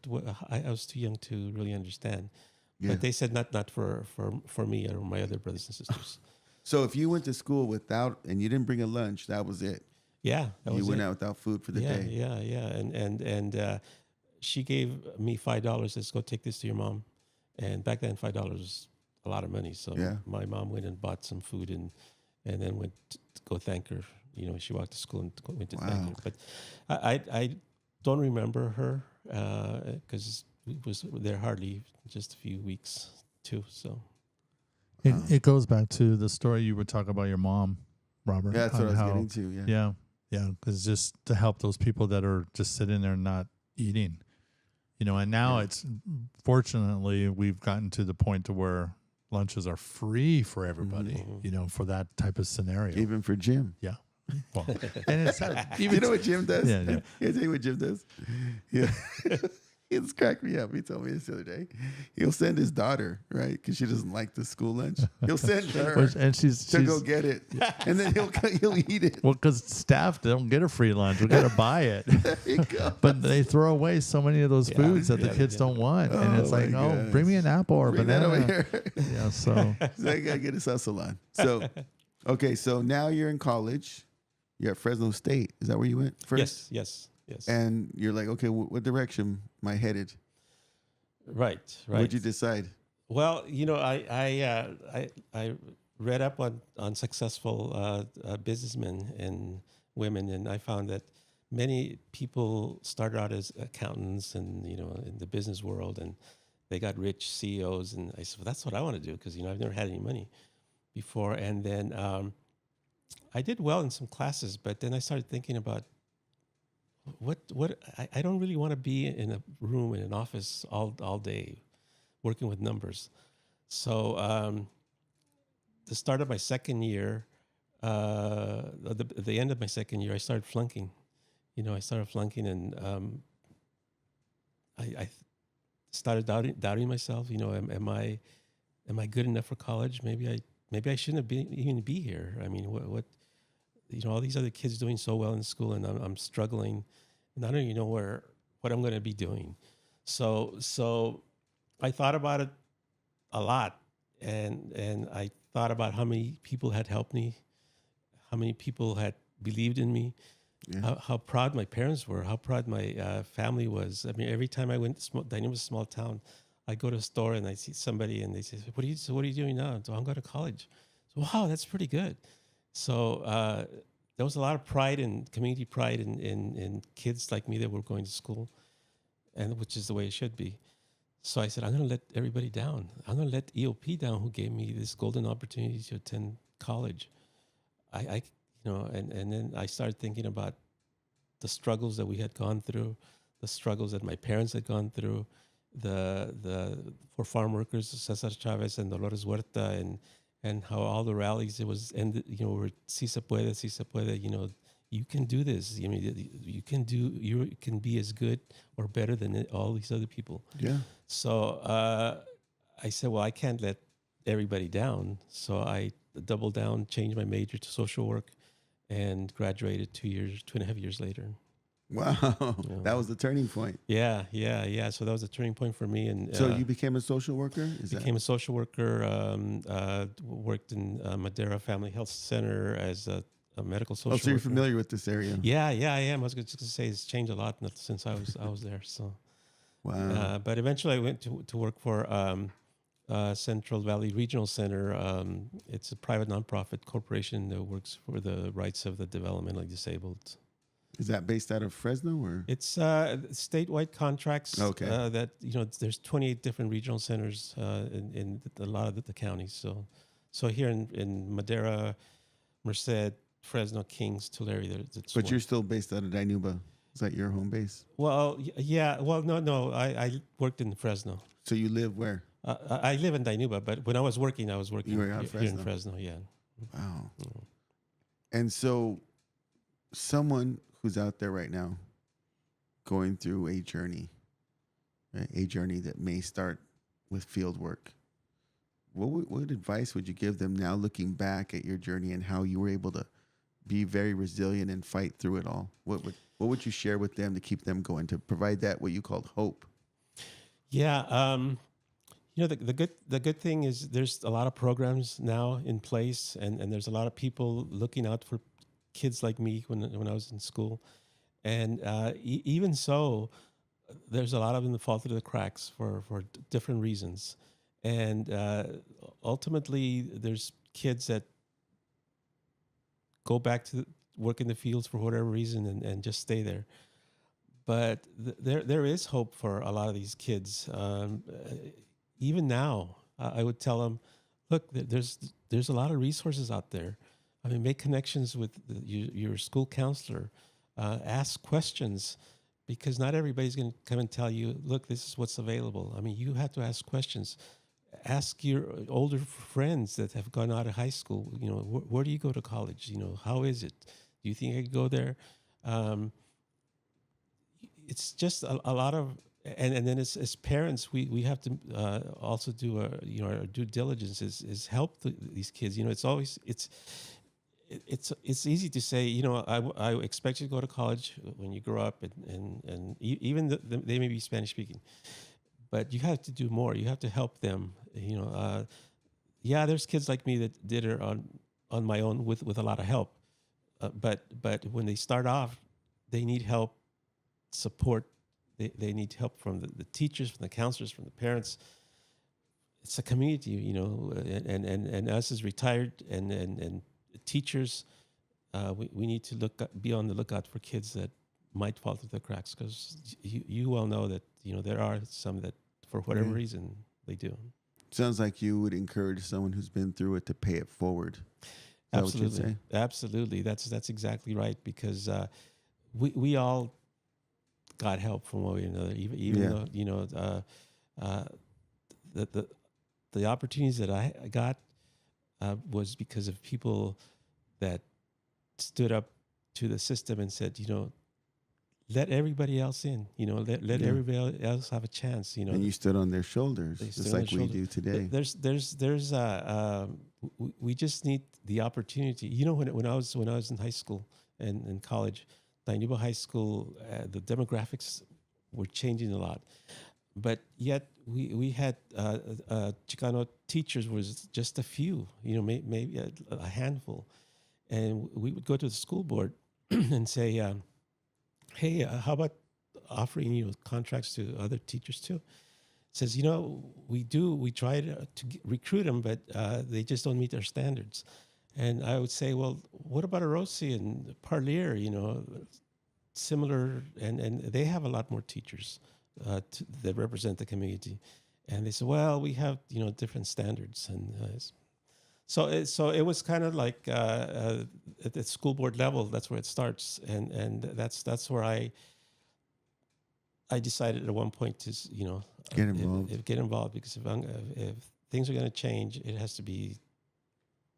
[SPEAKER 3] I was too young to really understand, but they said not for me or my other brothers and sisters.
[SPEAKER 1] So if you went to school and you didn't bring a lunch, that was it.
[SPEAKER 3] Yeah,
[SPEAKER 1] you went out without food for the day.
[SPEAKER 3] Yeah, and she gave me $5. Let's go take this to your mom. And back then, $5 was a lot of money. So my mom went and bought some food and then went to go thank her. She walked to school and went to thank her. But I don't remember her because we was there hardly just a few weeks too. So
[SPEAKER 2] it goes back to the story you were talking about your mom, Robert.
[SPEAKER 1] Yeah, that's what I was getting to.
[SPEAKER 2] Yeah, because just to help those people that are just sitting there not eating, and now it's fortunately we've gotten to the point to where lunches are free for everybody, for that type of scenario.
[SPEAKER 1] Even for Jim.
[SPEAKER 2] Yeah. Well, and it's
[SPEAKER 1] you know what Jim does?
[SPEAKER 2] Yeah.
[SPEAKER 1] Can I tell you what Jim does? Yeah. It's cracked me up. He told me this the other day. He'll send his daughter, right? Because she doesn't like the school lunch. He'll send her
[SPEAKER 2] and she's
[SPEAKER 1] go get it. And then he'll eat it.
[SPEAKER 2] Well, because staff don't get a free lunch. We got to buy it.
[SPEAKER 1] There you go.
[SPEAKER 2] But they throw away so many of those foods that the kids don't want. And it's like,
[SPEAKER 1] gosh.
[SPEAKER 2] bring me an apple or
[SPEAKER 1] Bring
[SPEAKER 2] banana.
[SPEAKER 1] that over here.
[SPEAKER 2] Yeah, so.
[SPEAKER 1] So I got to get his hustle on. So, okay, so now you're in college. You're at Fresno State. Is that where you went first?
[SPEAKER 3] Yes.
[SPEAKER 1] And you're like, okay, what direction am I headed?
[SPEAKER 3] Right.
[SPEAKER 1] What'd you decide?
[SPEAKER 3] Well, I read up on successful businessmen and women, and I found that many people started out as accountants and in the business world, and they got rich CEOs. And I said, well, that's what I want to do because I've never had any money before. And then I did well in some classes, but then I started thinking about I don't really want to be in a room in an office all day working with numbers. So the start of my second year, the end of my second year, I started flunking. I started flunking, and I started doubting myself. Am I good enough for college? Maybe I shouldn't even be here. I mean, what all these other kids doing so well in school, and I'm struggling, and I don't even know what I'm going to be doing. So I thought about it a lot, and I thought about how many people had helped me, how many people had believed in me, how proud my parents were, how proud my family was. I mean, every time I went to Dinuba, small town, I go to a store and I see somebody and they say, what are you doing now? So I'm going to college. So, wow, that's pretty good. So there was a lot of pride and community pride in kids like me that were going to school, and which is the way it should be. So I said, I'm going to let everybody down. I'm going to let EOP down, who gave me this golden opportunity to attend college. And then I started thinking about the struggles that we had gone through, the struggles that my parents had gone through, for farm workers, Cesar, Chavez, and Dolores Huerta, and how all the rallies it was ended. Were si se puede. You can do this. I mean, you can be as good or better than all these other people.
[SPEAKER 1] Yeah.
[SPEAKER 3] So I said, well, I can't let everybody down. So I doubled down, changed my major to social work, and graduated 2.5 years later.
[SPEAKER 1] Wow. That was the turning point.
[SPEAKER 3] Yeah. So that was a turning point for me. And
[SPEAKER 1] so you became a social worker?
[SPEAKER 3] Became a social worker, worked in Madera Family Health Center as a medical social worker.
[SPEAKER 1] So you're familiar with this area?
[SPEAKER 3] Yeah, I am. I was just going to say it's changed a lot since I was there. So,
[SPEAKER 1] wow.
[SPEAKER 3] But eventually I went to work for Central Valley Regional Center. It's a private nonprofit corporation that works for the rights of the developmentally disabled.
[SPEAKER 1] Is that based out of Fresno or?
[SPEAKER 3] It's statewide contracts.
[SPEAKER 1] Okay.
[SPEAKER 3] That there's 28 different regional centers in a lot of the counties. So here in Madera, Merced, Fresno, Kings, Tulare.
[SPEAKER 1] But you're still based out of Dinuba. Is that your home base?
[SPEAKER 3] Well, yeah. Well, no. I worked in Fresno.
[SPEAKER 1] So you live where?
[SPEAKER 3] I live in Dinuba, but when I was working
[SPEAKER 1] You were out
[SPEAKER 3] here in Fresno. Yeah.
[SPEAKER 1] Wow. And so, someone who's out there right now, going through a journey, right? A journey that may start with field work. What advice would you give them now, looking back at your journey and how you were able to be very resilient and fight through it all? What would you share with them to keep them going, to provide that what you called hope?
[SPEAKER 3] Yeah. The good thing is there's a lot of programs now in place, and there's a lot of people looking out for kids like me when I was in school, and even so, there's a lot of them that fall through the cracks for different reasons, and ultimately there's kids that go back to work in the fields for whatever reason and just stay there. But there is hope for a lot of these kids. Even now, I would tell them, look, there's a lot of resources out there. I mean, make connections with your school counselor. Ask questions, because not everybody's going to come and tell you, look, this is what's available. I mean, you have to ask questions. Ask your older friends that have gone out of high school, where do you go to college? How is it? Do you think I could go there? It's just a lot of, and then as parents, we have to also do our due diligence is help these kids. It's easy to say, I expect you to go to college when you grow up, and even they may be Spanish speaking, but you have to do more. You have to help them. There's kids like me that did it on my own with a lot of help, but when they start off, they need help, support. They need help from the teachers, from the counselors, from the parents. It's a community, and us as retired and teachers, we need to be on the lookout for kids that might fall through the cracks, because you well know that there are some that for whatever reason they do.
[SPEAKER 1] Sounds like you would encourage someone who's been through it to pay it forward.
[SPEAKER 3] Absolutely, absolutely. That's exactly right, because we all got help from one way or another. Even though the opportunities that I got was because of people that stood up to the system and said, let everybody else in, let everybody else have a chance,
[SPEAKER 1] And you stood on their shoulders, just like we do today.
[SPEAKER 3] We just need the opportunity. When I was in high school and in college, Dinuba High School, the demographics were changing a lot, but yet we had Chicano teachers was just a few, maybe a handful, and we would go to the school board and say, hey, how about offering contracts to other teachers too? It says, we try to recruit them, but they just don't meet our standards. And I would say, well, what about Orosi and Parlier? Similar, and they have a lot more teachers that represent the community. And they said, well, we have different standards, and so it was kind of like at the school board level. That's where it starts, and that's where I decided at one point to
[SPEAKER 1] Get involved.
[SPEAKER 3] get involved, because if things are going to change, it has to be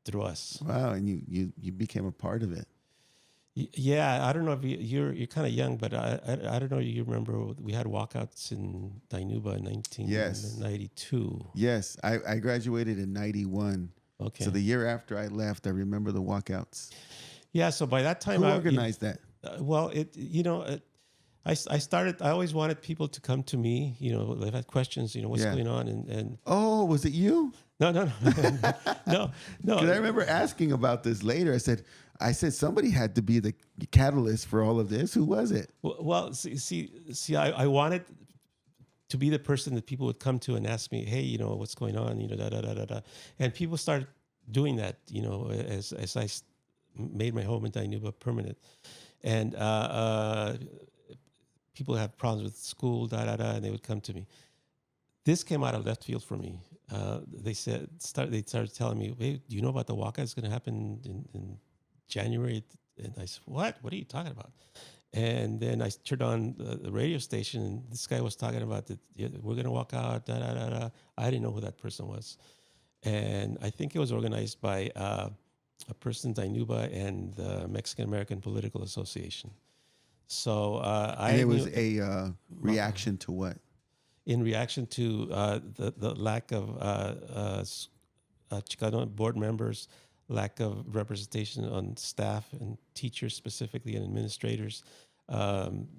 [SPEAKER 3] through us.
[SPEAKER 1] Wow, and you became a part of it.
[SPEAKER 3] Yeah, I don't know if you're kind of young, but I don't know. You remember we had walkouts in Dinuba in 1992.
[SPEAKER 1] Yes, I graduated in 91.
[SPEAKER 3] Okay.
[SPEAKER 1] So the year after I left, I remember the walkouts.
[SPEAKER 3] Yeah. So by that time,
[SPEAKER 1] Who organized that?
[SPEAKER 3] Well, I started. I always wanted people to come to me. They've had questions. What's going on, and
[SPEAKER 1] oh, was it you?
[SPEAKER 3] No. No.
[SPEAKER 1] Because I remember asking about this later. I said somebody had to be the catalyst for all of this. Who was it?
[SPEAKER 3] Well, see, I wanted to be the person that people would come to and ask me, hey, what's going on, and people started doing that, as I made my home in Dinuba permanent, and people have problems with school, and they would come to me. This came out of left field for me. They started telling me, hey, do you know about the walkout? It's going to happen in January. And I said, what are you talking about? And then I turned on the radio station, and this guy was talking about that we're going to walk out, I didn't know who that person was. And I think it was organized by a person in Dinuba and the Mexican American Political Association. So
[SPEAKER 1] and it was a reaction to what?
[SPEAKER 3] In reaction to the lack of Chicano board members, lack of representation on staff and teachers specifically, and administrators,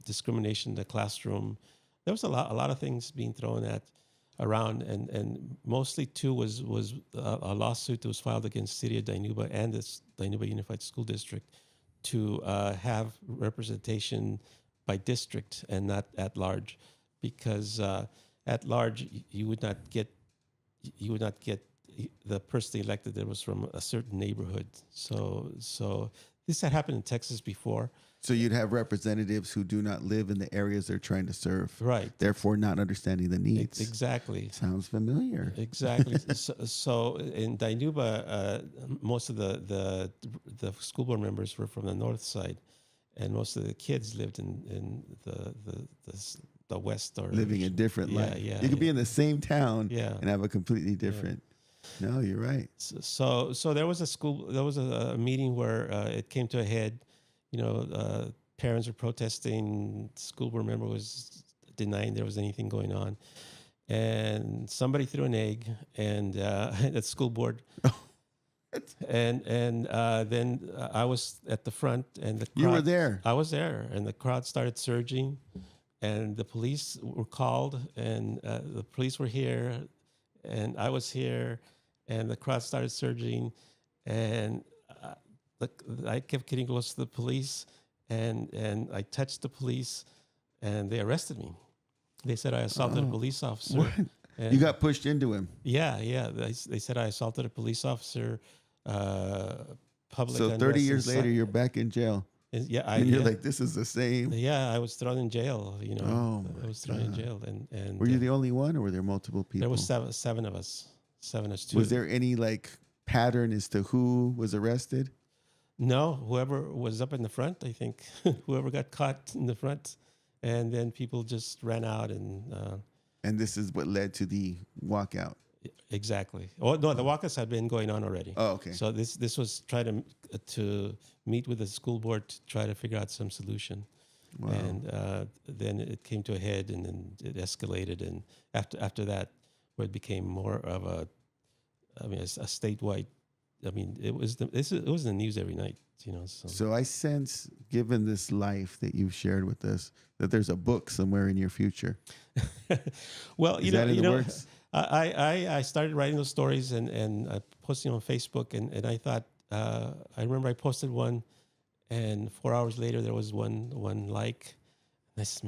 [SPEAKER 3] discrimination in the classroom. There was a lot of things being thrown around, and mostly too was a lawsuit that was filed against City of Dinuba and the Dinuba Unified School District to have representation by district and not at large, because at large you would not get the person elected that was from a certain neighborhood. So this had happened in Texas before.
[SPEAKER 1] So you'd have representatives who do not live in the areas they're trying to serve,
[SPEAKER 3] right?
[SPEAKER 1] Therefore, not understanding the needs.
[SPEAKER 3] Exactly.
[SPEAKER 1] Sounds familiar.
[SPEAKER 3] Exactly. so in Dinuba, most of the school board members were from the north side, and most of the kids lived in the west, or
[SPEAKER 1] living a different life.
[SPEAKER 3] Yeah,
[SPEAKER 1] you could be in the same town and have a completely different. Yeah. No, you're right.
[SPEAKER 3] So there was a meeting where it came to a head. Parents were protesting. The school board member was denying there was anything going on, and somebody threw an egg and at the school board. and then I was at the front, and the crowd,
[SPEAKER 1] you were there.
[SPEAKER 3] I was there, and the crowd started surging, and the police were called, and the police were here, and I was here, and the crowd started surging, and I kept getting close to the police, and I touched the police, and they arrested me. They said I assaulted a police officer.
[SPEAKER 1] What? You got pushed into him.
[SPEAKER 3] Yeah. They said I assaulted a police officer. Public.
[SPEAKER 1] So 30 years later, you're back in jail.
[SPEAKER 3] And
[SPEAKER 1] you're like, this is the same.
[SPEAKER 3] Yeah, I was thrown in jail. I was thrown in jail, and
[SPEAKER 1] were you the only one, or were there multiple people?
[SPEAKER 3] There was seven of us. 7 as 2.
[SPEAKER 1] Was there any pattern as to who was arrested?
[SPEAKER 3] No, whoever was up in the front, I think. Whoever got caught in the front, and then people just ran out,
[SPEAKER 1] and this is what led to the walkout.
[SPEAKER 3] Exactly. Oh no, the walkouts had been going on already.
[SPEAKER 1] Oh, okay.
[SPEAKER 3] So this was try to meet with the school board to try to figure out some solution. Wow. And then it came to a head, and then it escalated, and after that, where it became more of a statewide. It was in the news every night,
[SPEAKER 1] So I sense, given this life that you've shared with us, that there's a book somewhere in your future.
[SPEAKER 3] Well,
[SPEAKER 1] Is that in the works?
[SPEAKER 3] I started writing those stories and I posted them on Facebook, and I thought I remember I posted one, and 4 hours later there was one like. And I said,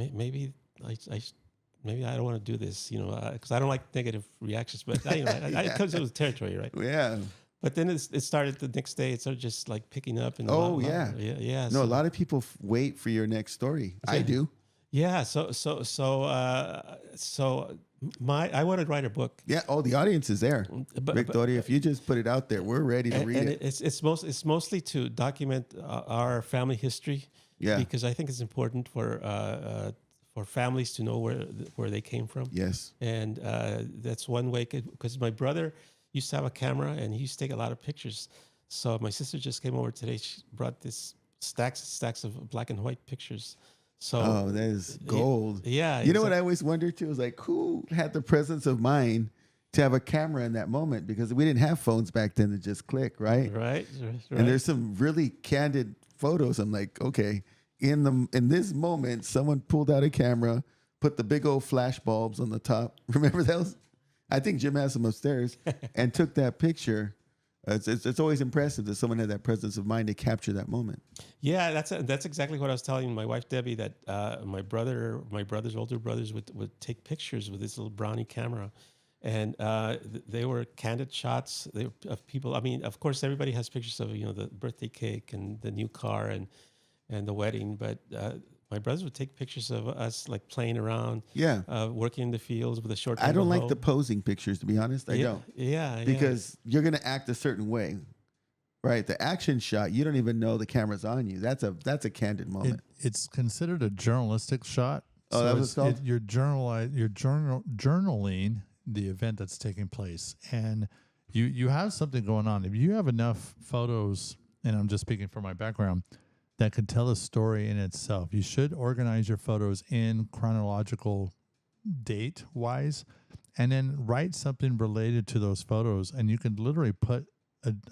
[SPEAKER 3] maybe I don't want to do this, because I don't like negative reactions, but it comes with territory, right?
[SPEAKER 1] Yeah.
[SPEAKER 3] But then it started the next day. It started just like picking up. And
[SPEAKER 1] Yeah. No, a lot of people wait for your next story. I do.
[SPEAKER 3] Yeah. I want to write a book.
[SPEAKER 1] Yeah. Oh, the audience is there. Victoria, if you just put it out there, we're ready to read it.
[SPEAKER 3] It's mostly to document our family history.
[SPEAKER 1] Yeah.
[SPEAKER 3] Because I think it's important for families to know where they came from.
[SPEAKER 1] Yes.
[SPEAKER 3] And that's one way, because my brother used to have a camera and he used to take a lot of pictures. So my sister just came over today. She brought this stacks of black and white pictures. So
[SPEAKER 1] that is gold.
[SPEAKER 3] Yeah.
[SPEAKER 1] You know what I always wondered too? Was like, who had the presence of mind to have a camera in that moment? Because we didn't have phones back then to just click, right?
[SPEAKER 3] Right.
[SPEAKER 1] And there's some really candid photos. I'm like, okay, in this moment, someone pulled out a camera, put the big old flash bulbs on the top. Remember those? I think Jim has them upstairs, and took that picture. It's always impressive that someone had that presence of mind to capture that moment.
[SPEAKER 3] Yeah, that's exactly what I was telling my wife Debbie, that my brother's older brothers would take pictures with this little brownie camera, and they were candid shots of people. I mean, of course, everybody has pictures of the birthday cake and the new car and the wedding, but my brothers would take pictures of us like playing around, working in the fields with a short.
[SPEAKER 1] I don't like the posing pictures, to be honest. I don't.
[SPEAKER 3] Yeah.
[SPEAKER 1] Because you're gonna act a certain way, right? The action shot, you don't even know the camera's on you. That's a candid moment.
[SPEAKER 2] It's considered a journalistic shot.
[SPEAKER 1] Oh, that's what it's called?
[SPEAKER 2] You're journaling the event that's taking place, and you have something going on. If you have enough photos, and I'm just speaking from my background, that could tell a story in itself. You should organize your photos in chronological date wise, and then write something related to those photos. And you can literally put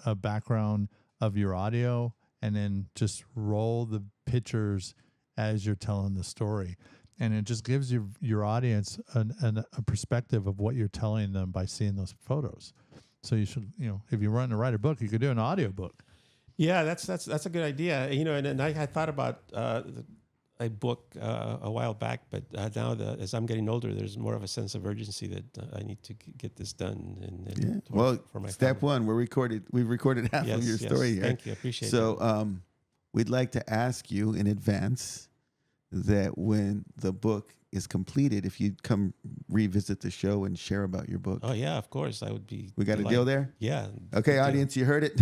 [SPEAKER 2] a background of your audio and then just roll the pictures as you're telling the story. And it just gives your audience a perspective of what you're telling them by seeing those photos. So you should, if you want to write a book, you could do an audio book.
[SPEAKER 3] Yeah, that's a good idea. And I had thought about a book a while back, but now as I'm getting older, there's more of a sense of urgency that I need to get this done.
[SPEAKER 1] For my step family. One, we've recorded half of your story here.
[SPEAKER 3] Thank you, I appreciate it.
[SPEAKER 1] So we'd like to ask you in advance that when the book is completed, if you'd come revisit the show and share about your book.
[SPEAKER 3] Oh yeah, of course, I would be.
[SPEAKER 1] We got a deal there?
[SPEAKER 3] Yeah.
[SPEAKER 1] Okay, audience, you heard it.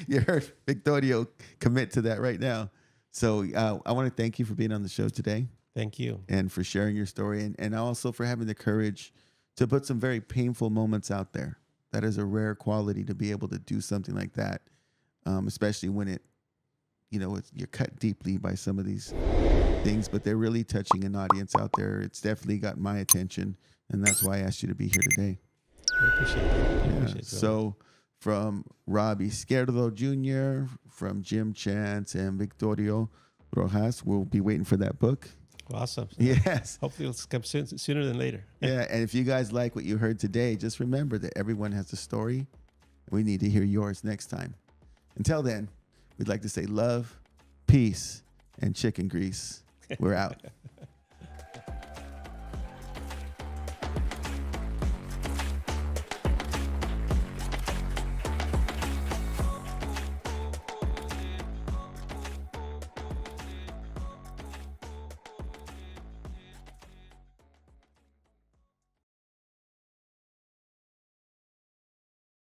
[SPEAKER 1] You heard Victorio commit to that right now. So I want to thank you for being on the show today.
[SPEAKER 3] Thank you.
[SPEAKER 1] And for sharing your story, and also for having the courage to put some very painful moments out there. That is a rare quality, to be able to do something like that, especially when you're cut deeply by some of these things, but they're really touching an audience out there. It's definitely got my attention, and that's why I asked you to be here today.
[SPEAKER 3] I appreciate it.
[SPEAKER 1] Yeah. So from Robbie Scaro Jr., from Jim Chance, and Victorio Rojas, we'll be waiting for that book.
[SPEAKER 3] Awesome.
[SPEAKER 1] Yes.
[SPEAKER 3] Hopefully it'll come sooner than later.
[SPEAKER 1] Yeah, and if you guys like what you heard today, just remember that everyone has a story. We need to hear yours next time. Until then, we'd like to say love, peace, and chicken grease. We're out.